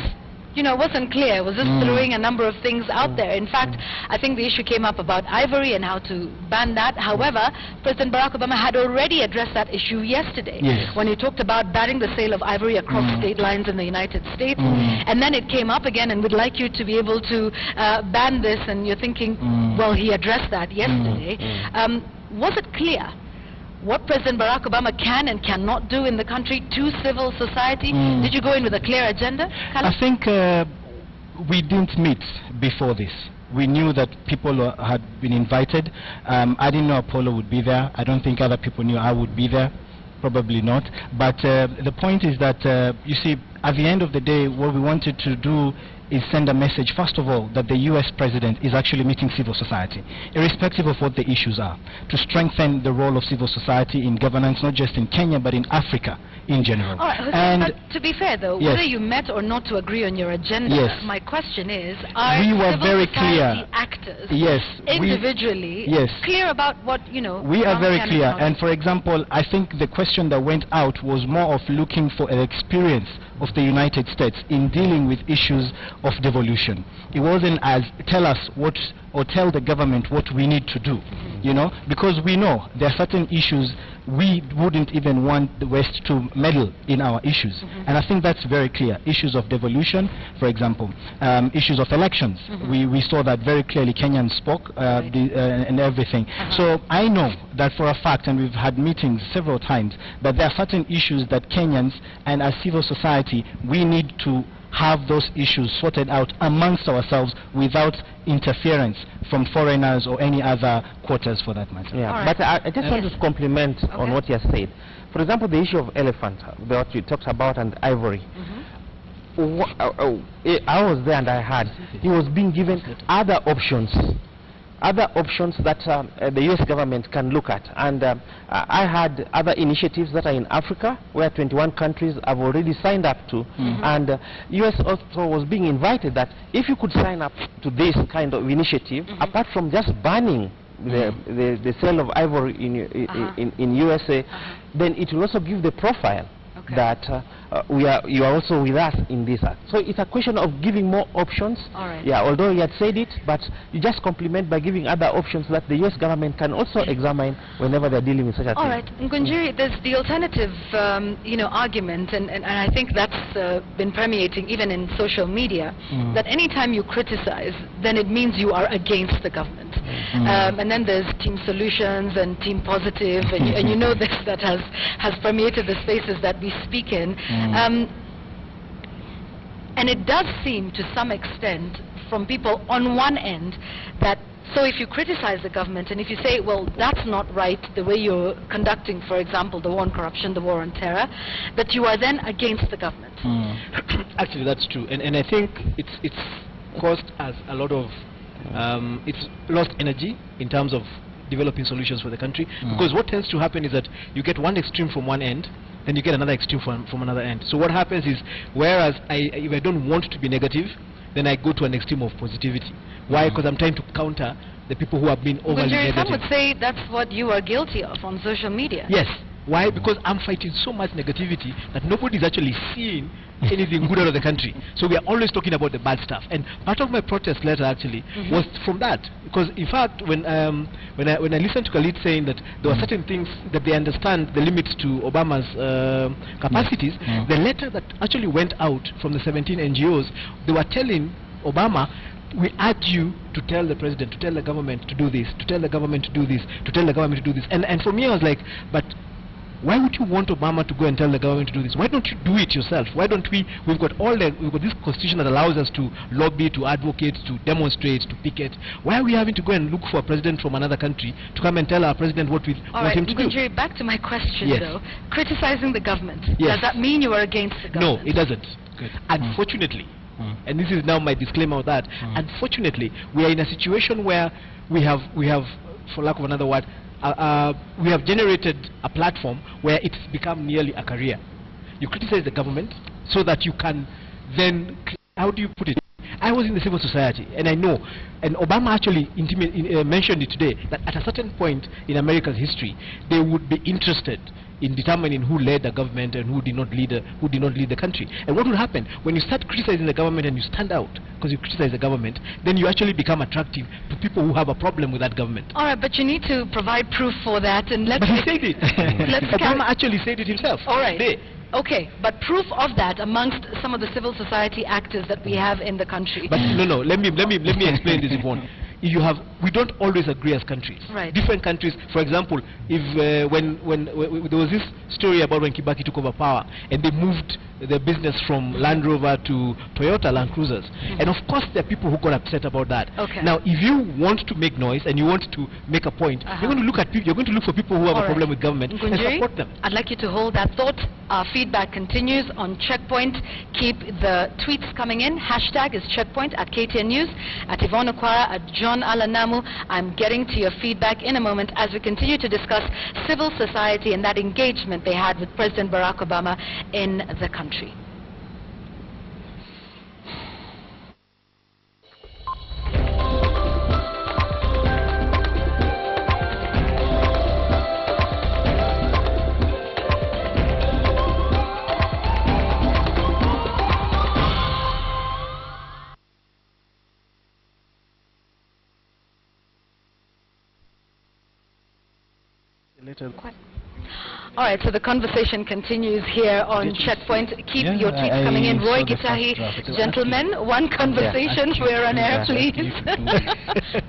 F: you know, wasn't clear. It was just throwing a number of things out there. In fact, I think the issue came up about ivory and how to ban that. However, President Barack Obama had already addressed that issue yesterday when he talked about banning the sale of ivory across state lines in the United States. And then it came up again, and we'd like you to be able to ban this, and you're thinking, well, he addressed that yesterday. Was it clear what President Barack Obama can and cannot do in the country to civil society? Did you go in with a clear agenda?
S: I think we didn't meet before this. We knew that people had been invited. I didn't know Apollo would be there. I don't think other people knew I would be there. Probably not. But the point is that, you see, at the end of the day, what we wanted to do is send a message, first of all, that the US president is actually meeting civil society, irrespective of what the issues are, to strengthen the role of civil society in governance, not just in Kenya, but in Africa in general.
F: All right,
S: and
F: but to be fair, though, whether you met or not to agree on your agenda, my question is, are
S: we were
F: civil
S: very
F: society
S: clear.
F: actors
S: individually
F: clear about what, you know,
S: we are very
F: can
S: clear.
F: and
S: And for example, I think the question that went out was more of looking for an experience of the United States in dealing with issues of devolution. It wasn't as tell us what or tell the government what we need to do, you know, because we know there are certain issues we wouldn't even want the West to meddle in our issues. And I think that's very clear. Issues of devolution, for example, issues of elections. We saw that very clearly. Kenyans spoke and everything. So I know that for a fact, and we've had meetings several times, that there are certain issues that Kenyans and as civil society, we need to have those issues sorted out amongst ourselves without interference from foreigners or any other quarters for that matter.
T: But I just want to compliment on what you have said. For example, the issue of elephant, what you talked about, and ivory. I was there and I heard he was being given other options that the US government can look at. And I had other initiatives that are in Africa where 21 countries have already signed up to. And US also was being invited that if you could sign up to this kind of initiative, apart from just banning the sale of ivory in USA, then it will also give the profile that you are also with us in this act. So it's a question of giving more options. Although you had said it, but you just complement by giving other options that the US government can also examine whenever they're dealing with such a thing.
F: All right, Ngunjiri, there's the alternative, you know, argument, and I think that's been permeating even in social media, that anytime you criticize, then it means you are against the government. And then there's Team Solutions and Team Positive, and you know this, that has permeated the spaces that we speak in. And it does seem to some extent from people on one end that, so if you criticize the government and if you say, well, that's not right, the way you're conducting, for example, the war on corruption, the war on terror, that you are then against the government.
R: Actually, that's true. And I think it's caused us a lot of, it's lost energy in terms of developing solutions for the country. Because what tends to happen is that you get one extreme from one end, then you get another extreme from another end. So what happens is, whereas if I don't want to be negative, then I go to an extreme of positivity. Why? Because I'm trying to counter the people who have been overly negative.
F: Some would say that's what you are guilty of on social media.
R: Yes. Why? Because I'm fighting so much negativity that nobody's actually seeing anything good out of the country. So we are always talking about the bad stuff. And part of my protest letter actually was from that. Because in fact, when I listened to Khalid saying that there were certain things that they understand the limits to Obama's capacities, the letter that actually went out from the 17 NGOs, they were telling Obama, we urge you to tell the president, to tell the government to do this, to tell the government to do this, to tell the government to do this. And for me, I was like, but why would you want Obama to go and tell the government to do this? Why don't you do it yourself? Why don't we've got this constitution that allows us to lobby, to advocate, to demonstrate, to picket. Why are we having to go and look for a president from another country to come and tell our president what we want him to do?
F: Ngunjiri, back to my question though. Criticizing the government, does that mean you are against the government?
R: No, it doesn't. Unfortunately, and this is now my disclaimer of that, unfortunately, we are in a situation where we have, for lack of another word, we have generated a platform where it's become nearly a career. You criticize the government so that you can then, how do you put it, I was in the civil society, and I know, and Obama actually mentioned it today, that at a certain point in America's history, they would be interested in determining who led the government and who did not lead the country. And what would happen when you start criticizing the government and you stand out because you criticize the government, then you actually become attractive to people who have a problem with that government.
F: All right, but you need to provide proof for that, and let's.
R: But he said it. Obama actually said it himself.
F: All right. Okay, but proof of that amongst some of the civil society actors that we have in the country.
R: But no, let me explain this, Yvonne. We don't always agree as countries.
F: Right.
R: Different countries, for example, if when there was this story about when Kibaki took over power and they moved their business from Land Rover to Toyota Land Cruisers, and of course there are people who got upset about that.
F: Okay.
R: Now, if you want to make noise and you want to make a point, you're going to look at people. You're going to look for people who have a problem with government and support them.
F: I'd like you to hold that thought. Our feedback continues on Checkpoint. Keep the tweets coming in. Hashtag is Checkpoint at KTN News, at Yvonne Okwara, at John Alanamu. I'm getting to your feedback in a moment as we continue to discuss civil society and that engagement they had with President Barack Obama in the country. All right, so the conversation continues here on Checkpoint. Keep your tweets coming in. Roy Gitahi, gentlemen, one conversation. We're on air, please.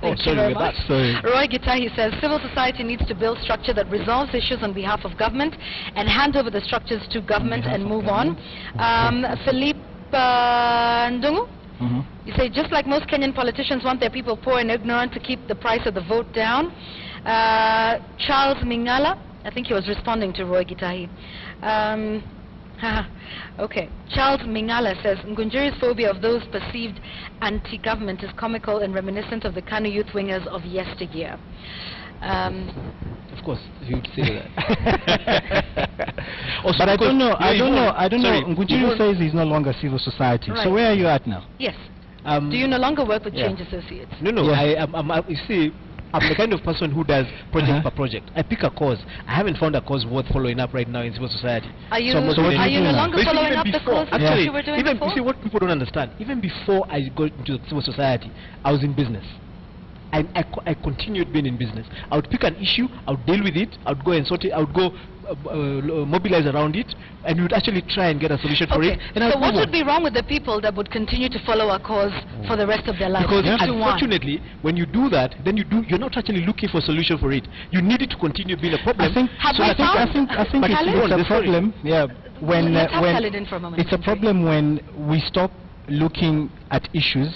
F: Thank you very much. Roy Gitahi says, civil society needs to build structure that resolves issues on behalf of government and hand over the structures to government and move on. Philippe Ndungu? You say, just like most Kenyan politicians want their people poor and ignorant to keep the price of the vote down. Charles Mingala, I think he was responding to Roy Gitahi. Okay. Charles Mingala says, Ngunjiri's phobia of those perceived anti-government is comical and reminiscent of the KANU youth wingers of yesteryear.
R: Of course, he would say that.
S: But I don't know. Ngunjiri says he's no longer civil society.
F: Right.
S: So where are you at now?
F: Yes. Do you no longer work with Change Associates?
R: No. You see, I'm the kind of person who does project per project. I pick a cause. I haven't found a cause worth following up right now in civil society.
F: Are you no longer following up the cause that you were doing before?
R: You see, what people don't understand, even before I got into civil society, I was in business. I continued being in business. I would pick an issue, I would deal with it, I would go and sort it, I would go mobilize around it, and we would actually try and get a solution for it. And
F: so what would be wrong with the people that would continue to follow a cause for the rest of their lives?
R: Because unfortunately, when you do that, then you're not actually looking for a solution for it. You need it to continue being a problem.
S: I think it's a problem. Yeah, when it's a problem when we stop looking at issues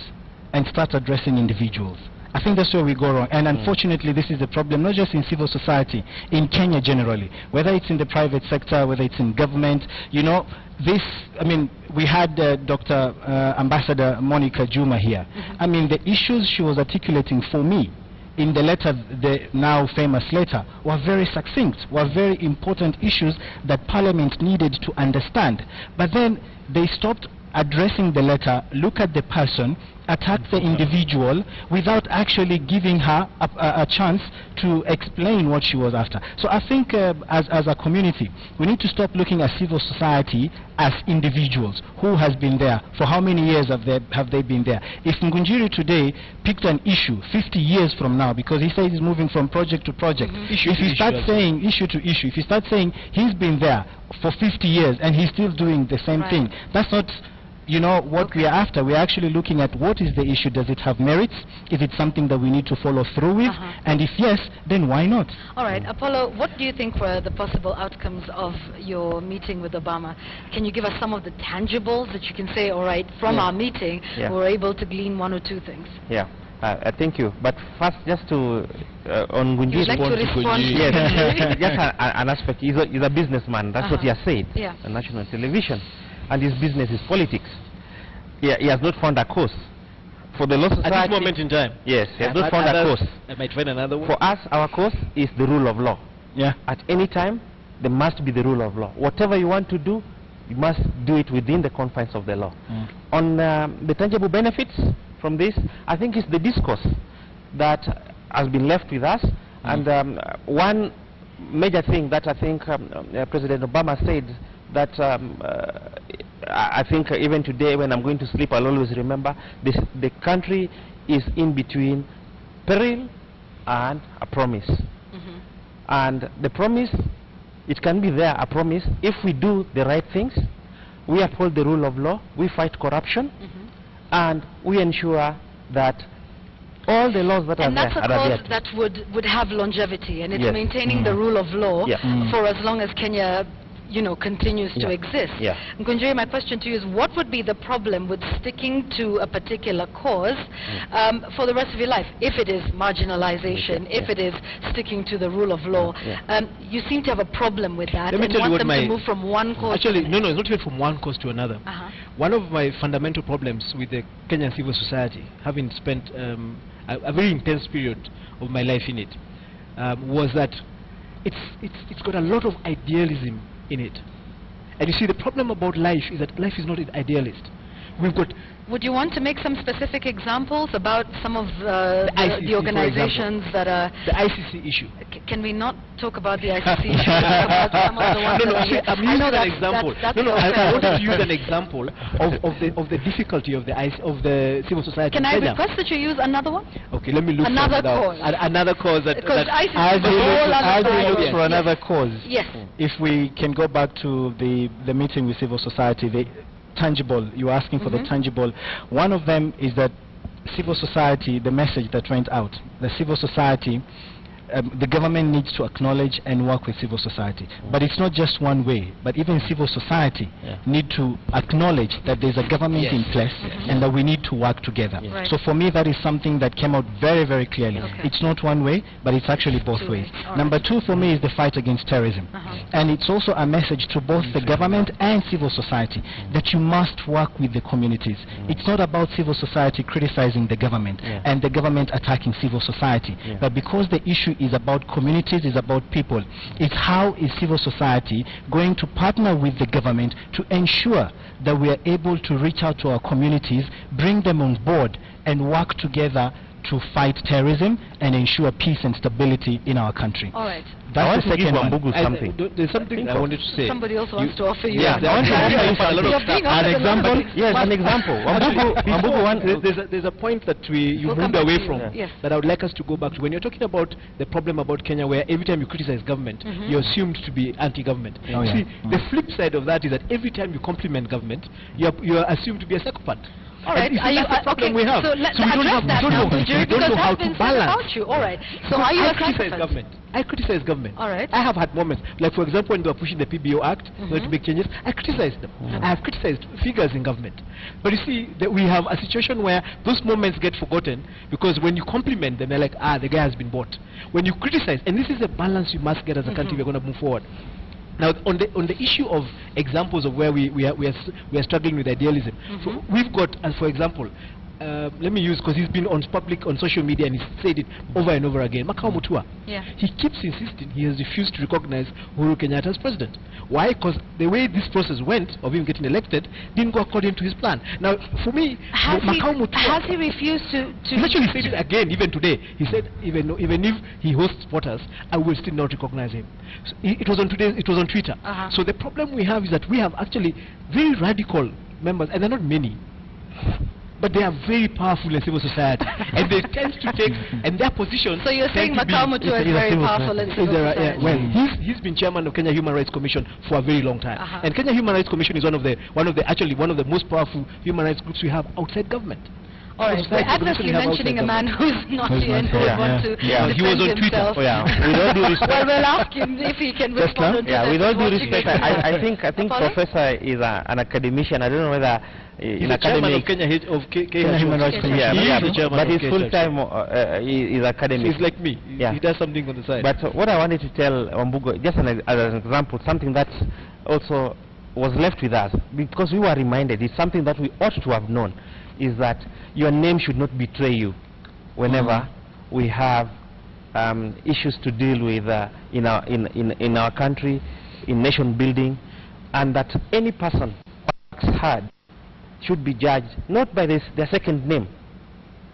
S: and start addressing individuals. I think that's where we go wrong. And unfortunately, this is a problem, not just in civil society, in Kenya generally. Whether it's in the private sector, whether it's in government, you know, we had Dr. Ambassador Monica Juma here. I mean, the issues she was articulating for me in the letter, the now famous letter, were very succinct, were very important issues that Parliament needed to understand. But then they stopped addressing the letter, look at the person, attack the individual without actually giving her a chance to explain what she was after. So I think as a community, we need to stop looking at civil society as individuals. Who has been there? For how many years have they been there? If Ngunjiri today picked an issue 50 years from now, because he says he's moving from project to project, if he starts saying issue to issue, if he starts saying he's been there for 50 years and he's still doing the same thing, that's not, you know, what we are after. We are actually looking at what is the issue. Does it have merits? Is it something that we need to follow through with? And if yes, then why not?
F: All right, Apollo, what do you think were the possible outcomes of your meeting with Obama? Can you give us some of the tangibles that you can say, all right, from our meeting, we were able to glean one or two things?
T: Thank you. But first, just to on Ngunjiri's
F: point,
T: yes, just an aspect. He's a businessman. That's what he has said on national television. And his business is politics. He has not found a cause. For the law society...
R: At this moment in time?
T: Yes, he has not found a cause.
R: I might find another one.
T: For us, our cause is the rule of law.
S: Yeah.
T: At any time, there must be the rule of law. Whatever you want to do, You must do it within the confines of the law. On the tangible benefits from this, I think it's the discourse that has been left with us. And one major thing that I think President Obama said that I think even today when I'm going to sleep, I'll always remember this: the country is in between peril and a promise. And the promise, it can be there, a promise, if we do the right things, we uphold the rule of law, we fight corruption, and we ensure that all the laws that are there are adhered to.
F: And that's a cause that would have longevity, and it's
T: Yes.
F: maintaining the rule of law for as long as Kenya, continues to exist. Ngunjiri, my question to you is, what would be the problem with sticking to a particular cause for the rest of your life? If it is marginalization, if it is sticking to the rule of law, you seem to have a problem with that and want them to move from one cause to
R: Actually, no, it's not even from one cause to another. One of my fundamental problems with the Kenyan civil society, having spent a very intense period of my life in it, was that it's got a lot of idealism in it. And you see, the problem about life is that life is not an idealist. We've got...
F: Would you want to make some specific examples about some of the organizations that are...
R: The ICC issue.
F: Can we not talk about the ICC issue? About some of the ones
R: I'm using an example. I wanted to use an example of the difficulty of the civil society.
F: Can
R: in
F: I
R: Kenya.
F: request that you use another one?
R: Okay, let me look
F: Another
R: for
F: cause.
R: another cause that...
F: Because ICC
S: As
F: is a whole other
S: we
F: story.
S: look for another cause,
F: Yes.
S: if we can go back to the meeting with civil society, the tangible, you're asking for the tangible. One of them is that civil society, the message that went out, the civil society, the government needs to acknowledge and work with civil society. But it's not just one way, but even civil society need to acknowledge that there's a government in place and that we need to work together.
F: Right.
S: So for me, that is something that came out very, very clearly. It's not one way, but it's actually both ways. Number two for me is the fight against terrorism. And it's also a message to both the government and civil society that you must work with the communities. It's not about civil society criticizing the government and the government attacking civil society. But because the issue is about communities, is about people, it's how is civil society going to partner with the government to ensure that we are able to reach out to our communities, bring them on board and work together to fight terrorism and ensure peace and stability in our country.
F: All right.
S: That's the second one.
R: There's something I wanted to say.
F: Somebody else wants to offer you.
R: Yeah, I want to offer an example.
T: Yes, an example.
R: There's a point that you moved away from that I would like us to go back to. When you're talking about the problem about Kenya, where every time you criticize government, you're assumed to be anti-government. See, the flip side of that is that every time you compliment government, you're assumed to be a psychopath.
F: All right.
R: That's the problem we have.
F: So let's
R: we don't
F: address that now,
R: we don't know how to balance.
F: About you. All right. So are you
R: I criticize government. I criticize government.
F: All right.
R: I have had moments, like for example, when they were pushing the PBO Act, to make changes, I criticized them. I have criticized figures in government. But you see, that we have a situation where those moments get forgotten because when you compliment them, they're like, the guy has been bought. When you criticize, and this is a balance you must get as a country if you're going to move forward. Now, on the issue of examples of where we are struggling with idealism, so we've got, for example, let me use, because he's been on social media and he's said it over and over again, Makao Mutua. He keeps insisting he has refused to recognize Uhuru Kenyatta as president. Why? Because the way this process went of him getting elected didn't go according to his plan. Now, for me, Makao Mutua... Has
F: he refused to...
R: He actually said it again, even today. He said, even if he hosts voters, I will still not recognize him. So it was on Twitter. So the problem we have is that we have actually very radical members, and they're not many, but they are very powerful in civil society, and they tend to take, and their position.
F: So you're saying Makao Mutua is very powerful in civil society?
R: Well, he's been chairman of Kenya Human Rights Commission for a very long time, and Kenya Human Rights Commission is one of the most powerful human rights groups we have outside government.
F: All right, we're adversely mentioning a man who's not here and who would want to defend
T: he was on
F: himself.
T: Twitter. With all due respect.
F: Well, we'll ask him if he can respond to that.
T: With all due respect, I think Professor is an academician. I don't know whether
R: he's a chairman of Kenya Human Rights Commission.
T: But he's full-time is academic.
R: He's like me. He does something on the side.
T: But what I wanted to tell Wambugo, just as an example, something that also was left with us, because we were reminded, it's something that we ought to have known, is that your name should not betray you whenever we have issues to deal with in our country, in nation building. and that any person who works hard should be judged not by their second name,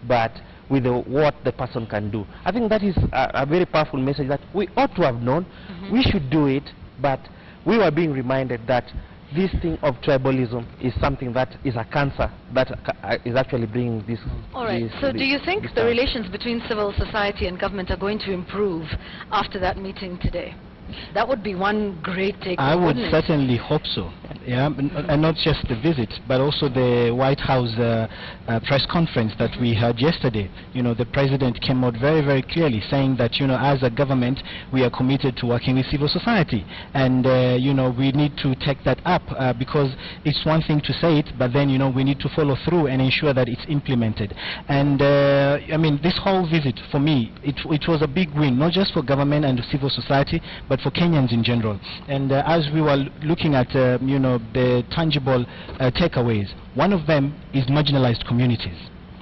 T: but with what the person can do. I think that is a very powerful message that we ought to have known. We should do it, but we were being reminded that this thing of tribalism is something that is a cancer that is actually bringing this.
F: All right. So do you think the relations between civil society and government are going to improve after that meeting today? That would be one great takeaway.
S: I would
F: wouldn't it?
S: certainly hope so. Yeah, and not just the visit, but also the White House press conference that we had yesterday. You know, the president came out very, very clearly saying that, you know, as a government, we are committed to working with civil society, and you know, we need to take that up because it's one thing to say it, but then, you know, we need to follow through and ensure that it's implemented. And I mean, this whole visit for me, it was a big win, not just for government and civil society, but for Kenyans in general. And as we were looking at you know, the tangible takeaways, one of them is marginalized communities.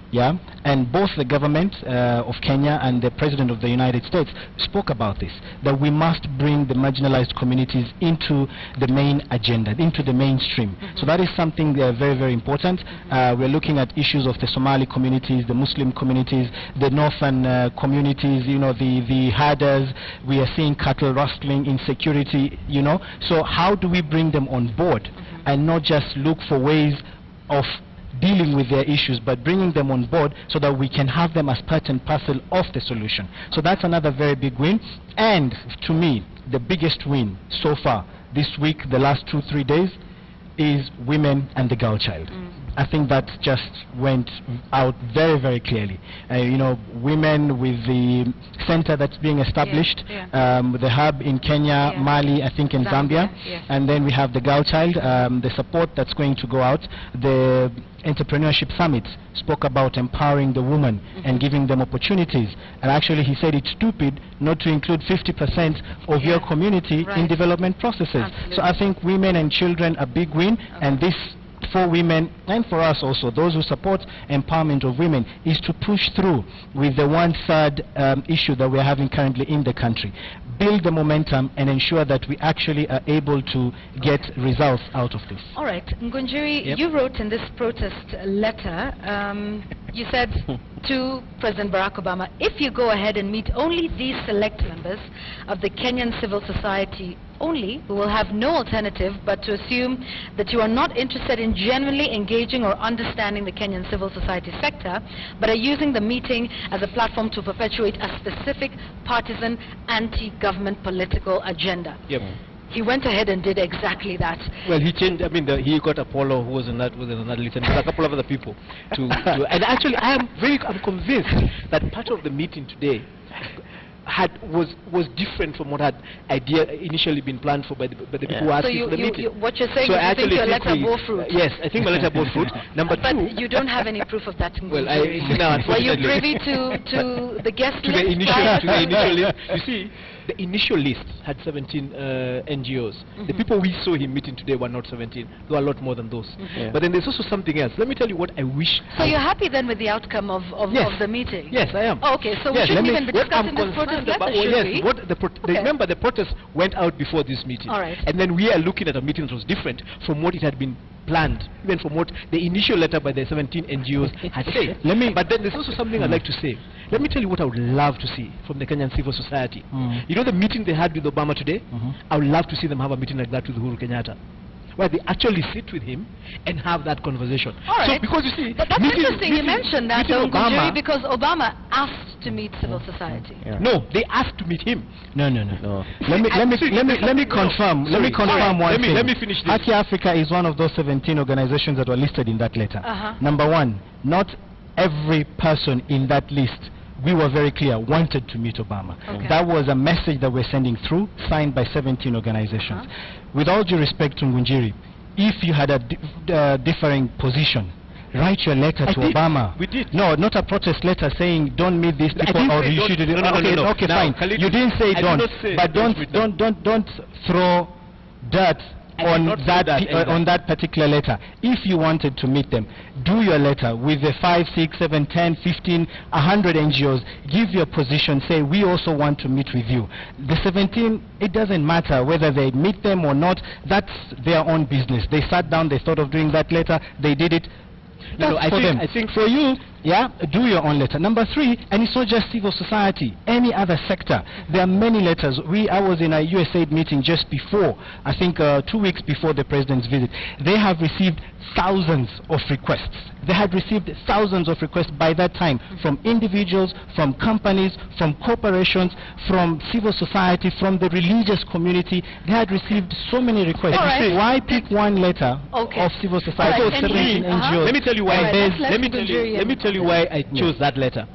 S: Yeah, and both the government of Kenya and the President of the United States spoke about this, that we must bring the marginalized communities into the main agenda, into the mainstream. So that is something very, very important. We're looking at issues of the Somali communities, the Muslim communities, the northern communities, you know, the herders. We are seeing cattle rustling, insecurity, you know. So how do we bring them on board and not just look for ways of dealing with their issues, but bringing them on board so that we can have them as part and parcel of the solution. So that's another very big win. And to me, the biggest win so far this week, the last 2-3 days, is women and the girl child. I think that just went out very, very clearly. You know, women with the center that's being established, the hub in Kenya, Mali, I think in Zambia, and then we have the girl child, the support that's going to go out. The Entrepreneurship Summit spoke about empowering the woman and giving them opportunities. And actually he said it's stupid not to include 50% of your community in development processes. So I think women and children a big win, and this for women and for us also, those who support empowerment of women, is to push through with the 1/3 issue that we are having currently in the country. Build the momentum and ensure that we actually are able to get results out of this.
F: All right. Ngunjiri, you wrote in this protest letter, you said to President Barack Obama, if you go ahead and meet only these select members of the Kenyan civil society only, we will have no alternative but to assume that you are not interested in genuinely engaging or understanding the Kenyan civil society sector, but are using the meeting as a platform to perpetuate a specific partisan anti-government political agenda. He went ahead and did exactly that.
R: Well, he changed. I mean, he got Apollo, who was another list, and a couple of other people. And actually, I'm convinced that part of the meeting today was different from what had initially been planned for by the people who asked for the meeting.
F: What you're saying is you think your letter bore fruit.
R: Yes, I think my letter bore fruit. Number
F: but
R: two,
F: you don't have any proof of that.
R: Well,
F: were you privy to the guest list?
R: To the initial list. You see, the initial list had 17 NGOs. The people we saw him meeting today were not 17. There were a lot more than those. But then there's also something else. Let me tell you what I wish.
F: So you're happy then with the outcome of the meeting?
R: Yes, I am.
F: Oh, okay, so we shouldn't even be discussing this protest letter, should we?
R: Remember, the protest went out before this meeting.
F: All right.
R: And then we are looking at a meeting that was different from what it had been planned, even from what the initial letter by the 17 NGOs had said. But then there's also something I'd like to say. Let me tell you what I would love to see from the Kenyan civil society. You know the meeting they had with Obama today? I would love to see them have a meeting like that with Uhuru Kenyatta, where they actually sit with him and have that conversation.
F: All right.
R: So because you see,
F: but that's interesting you mentioned that, Obama, because Obama asked to meet civil society.
R: No, they asked to meet him.
S: No. Let me confirm one thing.
R: Let me finish this.
S: Haki Africa is one of those 17 organizations that were listed in that letter. Number one, not every person in that list, we were very clear, wanted to meet Obama. That was a message that we're sending through, signed by 17 organizations. With all due respect to Ngunjiri, if you had a differing position, write your letter to Obama.
R: We did.
S: No, not a protest letter saying don't meet these people or you should.
R: No.
S: Okay, fine. You didn't say don't, but don't throw dirt on that particular letter. If you wanted to meet them, do your letter with the 5, 6, 7, 10, 15, 100 NGOs. Give your position. Say, we also want to meet with you. The 17, it doesn't matter whether they meet them or not. That's their own business. They sat down, they thought of doing that letter, they did it. I think for you, yeah, do your own letter. Number 3, and it's not just civil society, any other sector. There are many letters. I was in a USAID meeting just before, I think 2 weeks before the president's visit. They have received thousands of requests. They had received thousands of requests by that time from individuals, from companies, from corporations, from civil society, from the religious community. They had received so many requests.
F: Right.
S: Why pick one letter of civil society or 17 NGOs?
R: Let me tell you why. Let me tell you why I chose that letter.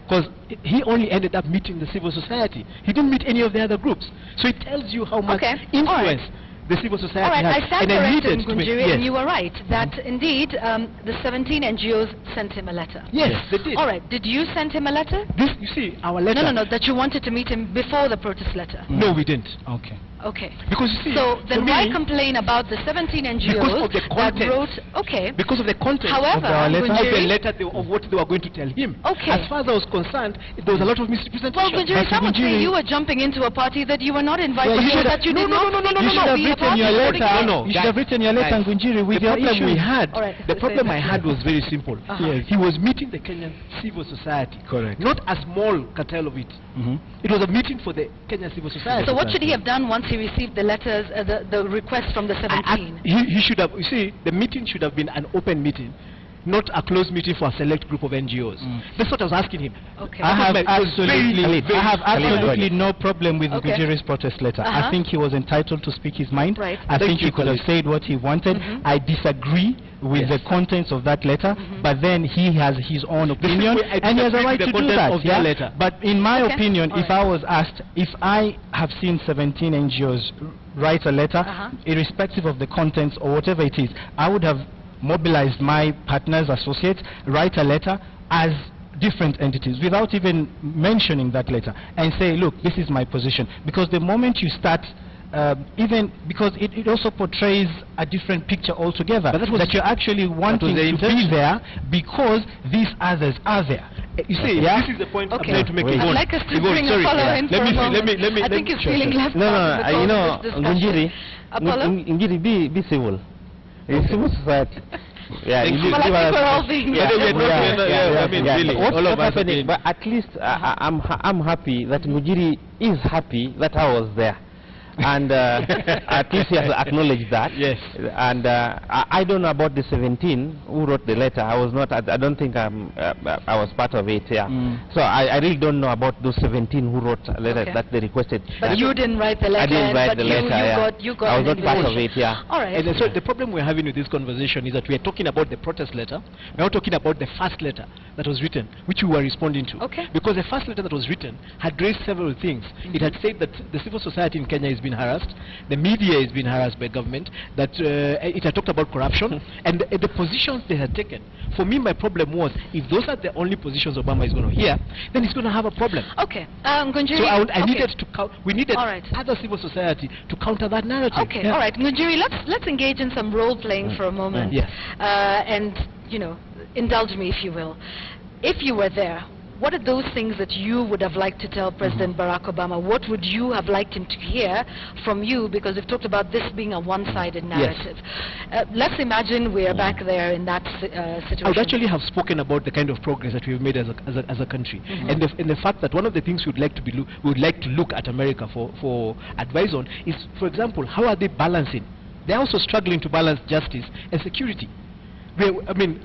R: Because he only ended up meeting the civil society. He didn't meet any of the other groups. So it tells you how much influence the civil society
F: All right,
R: has.
F: I stand corrected, Ngunjiri,
R: yes.
F: and you were right that indeed the 17 NGOs sent him a letter.
R: Yes, they did.
F: All right, did you send him a letter?
R: This, you see, our letter.
F: No, that you wanted to meet him before the protest letter.
R: No, we didn't.
S: Okay.
F: Okay.
R: Because you see,
F: so then why
R: me,
F: complain about the 17 NGOs
R: because of the content,
F: that wrote? Okay.
R: Because of the content
F: However,
R: of the letter of what they were going to tell him.
F: Okay.
R: As far as I was concerned, there was a lot of misrepresentation.
F: Well, Ngunjiri, some would say you were jumping into a party that you were not invited to, that you did not.
S: You should have written your letter. You should have written your letter, Ngunjiri, with your issue.
R: The problem I had was very simple. He was meeting the Kenyan civil society.
S: Correct.
R: Not a small cartel of it. It was a meeting for the Kenyan civil society.
F: So what should he have done once he received the letters, the request from the 17?
R: He should have, you see, the meeting should have been an open meeting, not a closed meeting for a select group of NGOs. That's what I was asking him.
F: Okay.
S: I have absolutely no problem with Ngunjiri's protest letter. I think he was entitled to speak his mind.
F: Right.
S: I think he could have said what he wanted. I disagree with the contents of that letter, but then he has his own opinion, and he has a right to do that. But in my opinion, if I was asked, if I have seen 17 NGOs write a letter, irrespective of the contents or whatever it is, I would have mobilized my partners, associates, write a letter as different entities without even mentioning that letter and say, look, this is my position. Because the moment you start, even because it also portrays a different picture altogether, that you're actually wanting to be there because these others are there.
R: You see, this is the point I'm trying to make.
F: I'd like us to bring Apollo in for a moment. I think he's feeling left out.
T: No, Ngunjiri, Ngunjiri, be civil. It's civil society. Yeah,
F: well, I think we're all being
T: what's happening? But at least I'm happy that Ngunjiri is happy that I was there. And at least he has acknowledged that.
R: Yes.
T: And I don't know about the 17 who wrote the letter. I was not. I don't think I was part of it. Yeah. So I really don't know about those 17 who wrote a letter that they requested.
F: But you didn't write the letter.
T: I didn't write the letter.
F: You got
T: I was not part of it. Yeah.
F: All right.
R: And so the problem we're having with this conversation is that we are talking about the protest letter. We're not talking about the first letter that was written, which we were responding to.
F: Okay.
R: Because the first letter that was written had raised several things. It had said that the civil society in Kenya is been harassed, the media is being harassed by government, that it had talked about corruption, and the positions they had taken. For me, my problem was, if those are the only positions Obama is going to hear, then he's going to have a problem.
F: Okay. Ngunjiri,
R: so I needed to we needed other civil society to counter that narrative.
F: Okay, all right. Ngunjiri, let's engage in some role-playing for a moment.
R: Yes.
F: And, you know, indulge me if you will. If you were there, what are those things that you would have liked to tell President Barack Obama? What would you have liked him to hear from you? Because we've talked about this being a one-sided narrative. Yes. Let's imagine we are back there in that situation.
R: I would actually have spoken about the kind of progress that we've made as a country, and the fact that one of the things we would like to look at America for advice on is, for example, how are they balancing? They're also struggling to balance justice and security. I mean,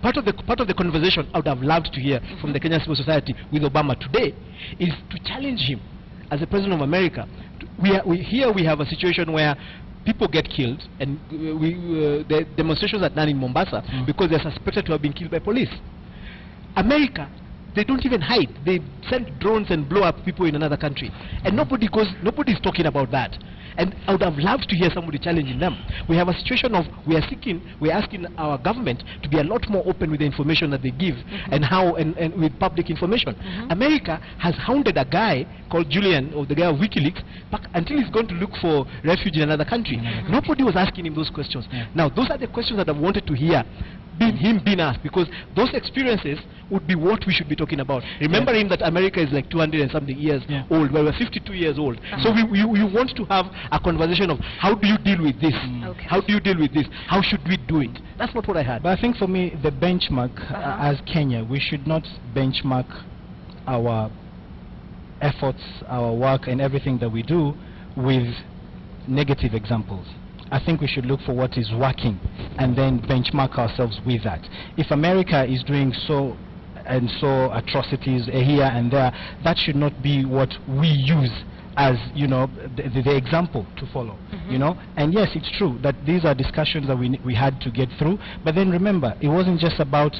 R: part of the conversation I would have loved to hear from the Kenyan civil society with Obama today is to challenge him as the President of America. Here we have a situation where people get killed, and the demonstrations are done in Mombasa because they're suspected to have been killed by police. America, they don't even hide. They send drones and blow up people in another country, and nobody's talking about that. And I would have loved to hear somebody challenging them. We have a situation of we're asking our government to be a lot more open with the information that they give and how and with public information. America has hounded a guy called Julian, or the guy of WikiLeaks, back until he's going to look for refuge in another country. Nobody was asking him those questions. Now, those are the questions that I wanted to hear him being asked, because those experiences would be what we should be talking about. Remembering that America is like 200 and something years old, where we're 52 years old. So we want to have a conversation of how do you deal with this? How do you deal with this? How should we do it? That's not what I had.
S: But I think for me, the benchmark as Kenya, we should not benchmark our efforts, our work, and everything that we do with negative examples. I think we should look for what is working and then benchmark ourselves with that. If America is doing so and so atrocities here and there, that should not be what we use as, you know, the example to follow, you know. And yes, it's true that these are discussions that we had to get through, but then remember, it wasn't just about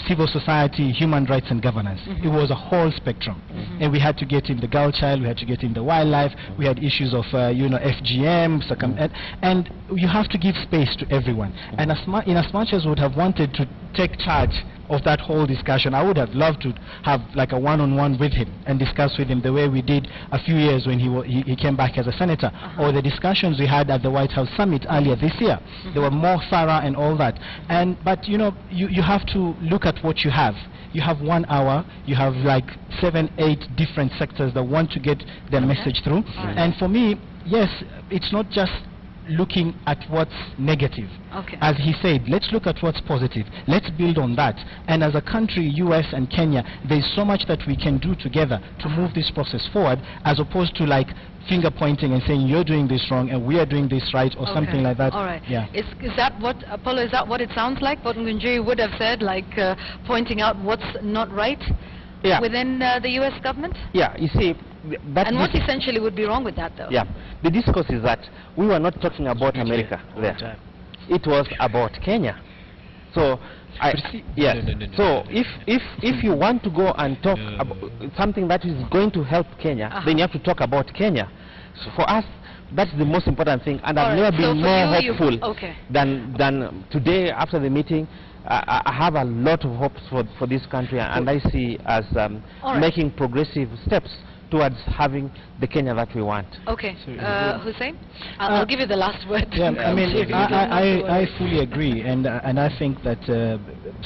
S: civil society, human rights and governance. It was a whole spectrum. And we had to get in the girl child, we had to get in the wildlife, we had issues of, you know, FGM, and you have to give space to everyone. And in as much as we would have wanted to take charge of that whole discussion, I would have loved to have like a one-on-one with him and discuss with him the way we did a few years when he came back as a senator, or the discussions we had at the White House summit earlier this year. They were more thorough and all that. But you know, you have to look at what you have. You have 1 hour, you have like 7, 8 different sectors that want to get their message through. And for me, yes, it's not just looking at what's negative. As he said, let's look at what's positive. Let's build on that. And as a country, US and Kenya, there's so much that we can do together to move this process forward, as opposed to like finger pointing and saying you're doing this wrong and we are doing this right, or something like that.
F: All right.
S: Yeah.
F: Is that what, Apollo, is that what it sounds like? What Ngunjiri would have said, like pointing out what's not right within the US government?
T: Yeah, you see,
F: and what essentially would be wrong with that, though?
T: Yeah, the discourse is that we were not talking about America there. It was about Kenya. So, so if you want to go and talk about something that is going to help Kenya, then you have to talk about Kenya. So for us, that's the most important thing, and I've never been more hopeful than today after the meeting. I have a lot of hopes for this country, and I see as making progressive steps towards having the Kenya that we want.
F: Hussein, I'll give you the last word.
S: Yeah, I mean, I fully agree, and I think that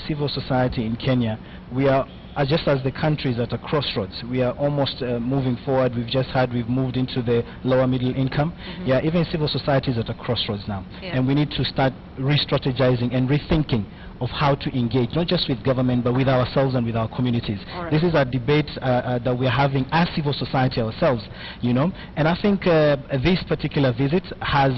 S: civil society in Kenya, we are just as the country is at a crossroads. We are almost moving forward. We've moved into the lower middle income. Yeah, even civil society is at a crossroads now, and we need to start re-strategizing and rethinking of how to engage, not just with government, but with ourselves and with our communities. This is a debate that we're having as civil society ourselves, you know. And I think this particular visit has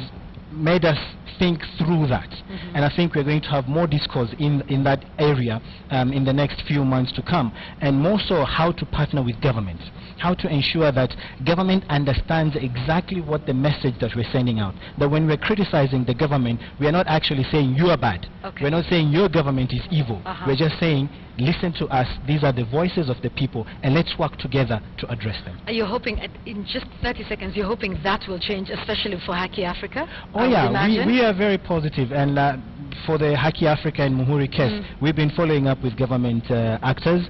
S: made us think through that. And I think we're going to have more discourse in that area in the next few months to come, and more so how to partner with government, how to ensure that government understands exactly what the message that we're sending out, that when we're criticizing the government, we are not actually saying you are bad. We're not saying your government is evil. We're just saying, listen to us, these are the voices of the people, and let's work together to address them.
F: Are you hoping, in just 30 seconds, you're hoping that will change, especially for Haki Africa?
S: Oh yeah, we are very positive, and for the Haki Africa and Muhuri case, we've been following up with government actors,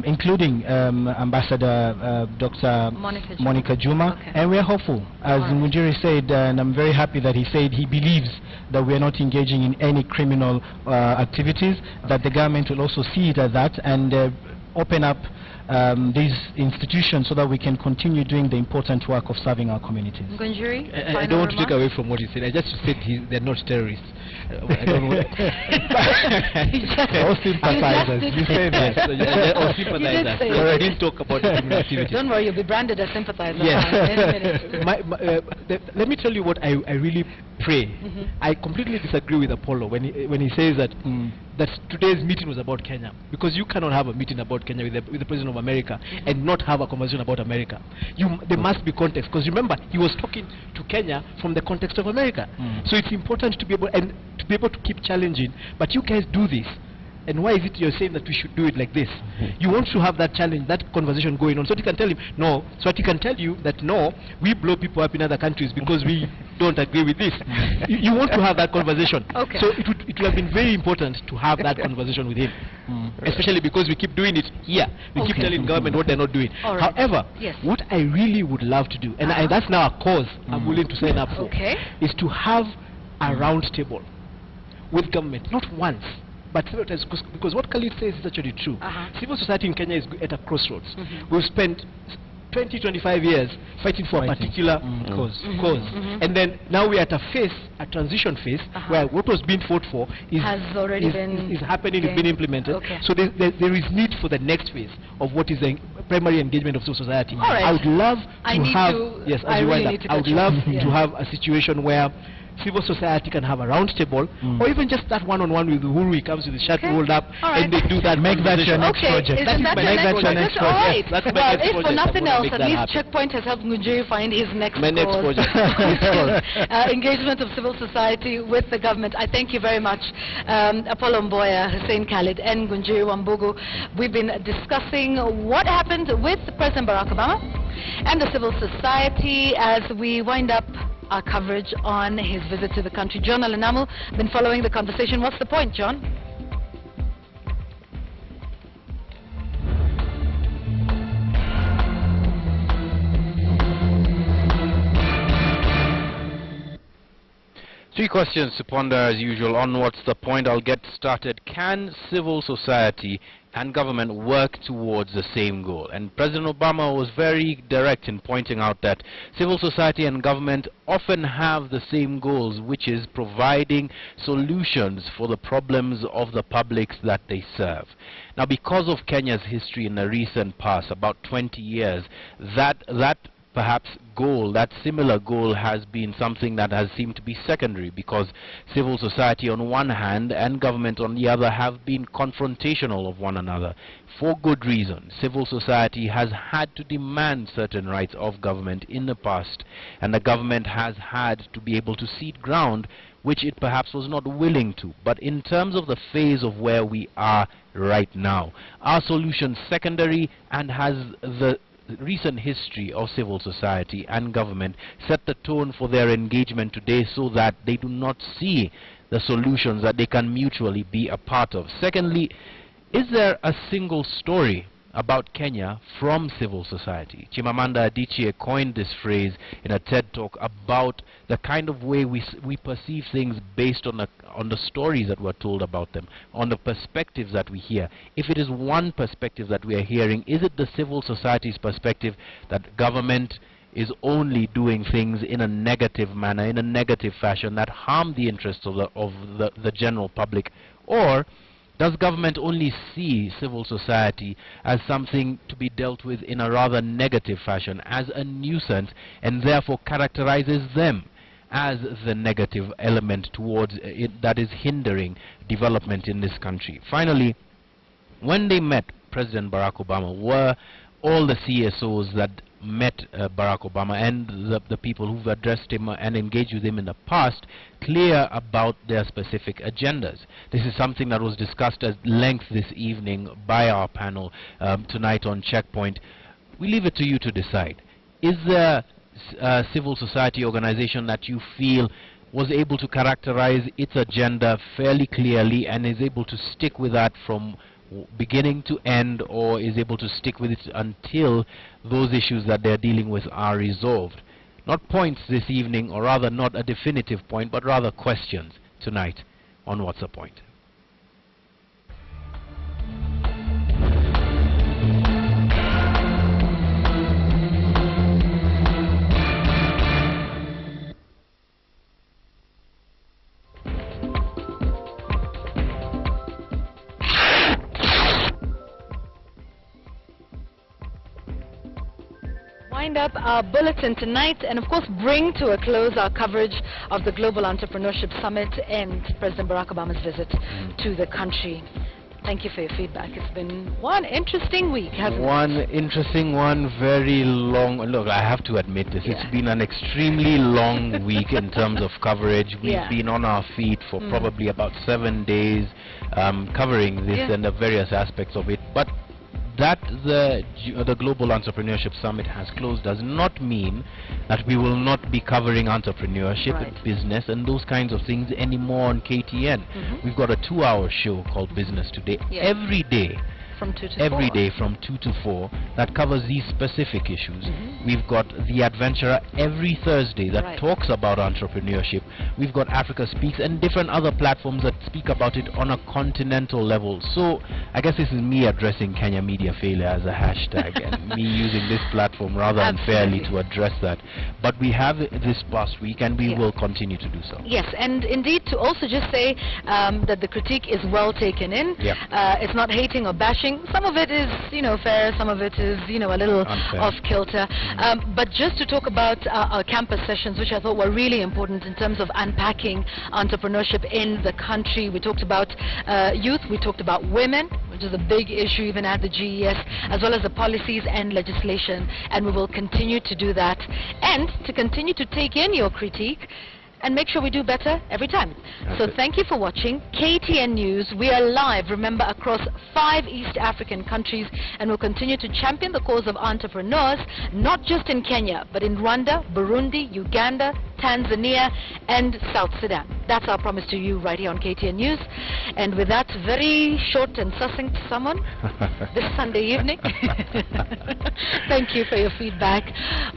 S: including Ambassador Dr. Monica Juma, and we are hopeful. As Ngunjiri said, and I'm very happy that he said he believes that we are not engaging in any criminal activities, that the government will also see it as that and open up these institutions so that we can continue doing the important work of serving our communities.
F: Ngunjiri,
R: I don't want to take away from what he said. I just said they're not terrorists. I don't know. All sympathizers. You say that. All sympathizers. I didn't talk about criminal activity.
F: Don't worry, you'll be branded as sympathizer.
R: Yes. Let me tell you what I really pray. I completely disagree with Apollo when he says that that today's meeting was about Kenya, because you cannot have a meeting about Kenya with the President of America and not have a conversation about America. There must be context, because remember, he was talking to Kenya from the context of America. So it's important to be able to keep challenging, but you guys do this. And why is it you're saying that we should do it like this? You want to have that challenge, that conversation going on, so you can tell him, no, so that he can tell you that, no, we blow people up in other countries because we don't agree with this. You want to have that conversation.
F: Okay.
R: So it would have been very important to have that conversation with him, especially because we keep doing it here. We keep telling government what they're not doing.
F: All right.
R: However,
F: yes.
R: what I really would love to do, and that's now a cause I'm willing to sign up for, is to have a round table with government, not once, but several times, because what Khalid says is actually true. Civil society in Kenya is at a crossroads. We've spent 20, 25 years fighting for a particular cause. And then now we're at a transition phase, where what was being fought for is happening, is being implemented. So there is need for the next phase of what is the primary engagement of civil society.
F: Right.
R: I would love to have a situation where civil society can have a round table, or even just that one-on-one with Uhuru. He comes with his shirt rolled up, and they do that.
S: Make that your next project.
F: That's my next project. All right.
R: That's my
F: well,
R: next
F: if
R: project.
F: for nothing else, at least
R: happen.
F: Checkpoint has helped Ngunjiri find his next
R: next project.
F: Engagement of civil society with the government. I thank you very much, Apollo Mboya, Hussein Khalid, and Ngunjiri Wambugu. We've been discussing what happened with President Barack Obama and the civil society as we wind up our coverage on his visit to the country. John Alanamu been following the conversation. What's the point, John?
A: Three questions to ponder as usual on What's the Point. I'll get started. Can civil society and government work towards the same goal? And President Obama was very direct in pointing out that civil society and government often have the same goals, which is providing solutions for the problems of the publics that they serve. Now, because of Kenya's history in the recent past, about 20 years, that perhaps goal, that similar goal, has been something that has seemed to be secondary, because civil society on one hand and government on the other have been confrontational of one another for good reason. Civil society has had to demand certain rights of government in the past, and the government has had to be able to cede ground which it perhaps was not willing to. But in terms of the phase of where we are right now, are solutions secondary, and has the recent history of civil society and government set the tone for their engagement today so that they do not see the solutions that they can mutually be a part of? Secondly, is there a single story about Kenya from civil society? Chimamanda Adichie coined this phrase in a TED talk about the kind of way we perceive things based on the stories that were told about them, on the perspectives that we hear. If it is one perspective that we are hearing, is it the civil society's perspective that government is only doing things in a negative manner, in a negative fashion, that harm the interests of the general public? Or does government only see civil society as something to be dealt with in a rather negative fashion, as a nuisance, and therefore characterizes them as the negative element towards it that is hindering development in this country? Finally, when they met President Barack Obama, were all the CSOs that met Barack Obama and the people who've addressed him and engaged with him in the past clear about their specific agendas? This is something that was discussed at length this evening by our panel tonight on Checkpoint. We leave it to you to decide. Is there a civil society organization that you feel was able to characterize its agenda fairly clearly and is able to stick with that from beginning to end, or is able to stick with it until those issues that they're dealing with are resolved? Not points this evening, or rather not a definitive point, but rather questions tonight on What's the Point.
F: Wind up our bulletin tonight and of course bring to a close our coverage of the Global Entrepreneurship Summit and President Barack Obama's visit to the country. Thank you for your feedback. It's been one interesting week, hasn't it?
A: One interesting one, very long. Look, I have to admit this. It's been an extremely long week in terms of coverage. We've been on our feet for probably about 7 days covering this and the various aspects of it. But that the Global Entrepreneurship Summit has closed does not mean that we will not be covering entrepreneurship and business and those kinds of things anymore on KTN. We've got a 2-hour show called Business Today every day.
F: From 2 to 4.
A: Every day from 2 to 4 that covers these specific issues. We've got The Adventurer every Thursday that talks about entrepreneurship. We've got Africa Speaks and different other platforms that speak about it on a continental level. So I guess this is me addressing Kenya media failure as a hashtag and me using this platform rather unfairly to address that. But we have it this past week and we will continue to do so.
F: Yes, and indeed to also just say that the critique is well taken in. It's not hating or bashing. Some of it is, fair. Some of it is, a little off kilter. But just to talk about our campus sessions, which I thought were really important in terms of unpacking entrepreneurship in the country. We talked about youth. We talked about women, which is a big issue even at the GES, as well as the policies and legislation. And we will continue to do that. And to continue to take in your critique and make sure we do better every time. So thank you for watching KTN News. We are live, remember, across 5 East African countries, and we'll continue to champion the cause of entrepreneurs, not just in Kenya, but in Rwanda, Burundi, Uganda, Tanzania, and South Sudan. That's our promise to you right here on KTN News. And with that very short and succinct summon this Sunday evening, thank you for your feedback,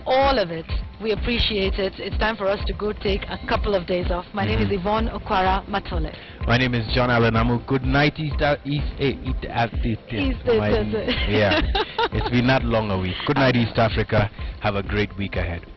F: all of it. We appreciate it. It's time for us to go take a couple of days off. My name is Yvonne Okwara Matole.
A: My name is John Alanamu. Good night, East it's been that long a week. Good night, East Africa. Have a great week ahead.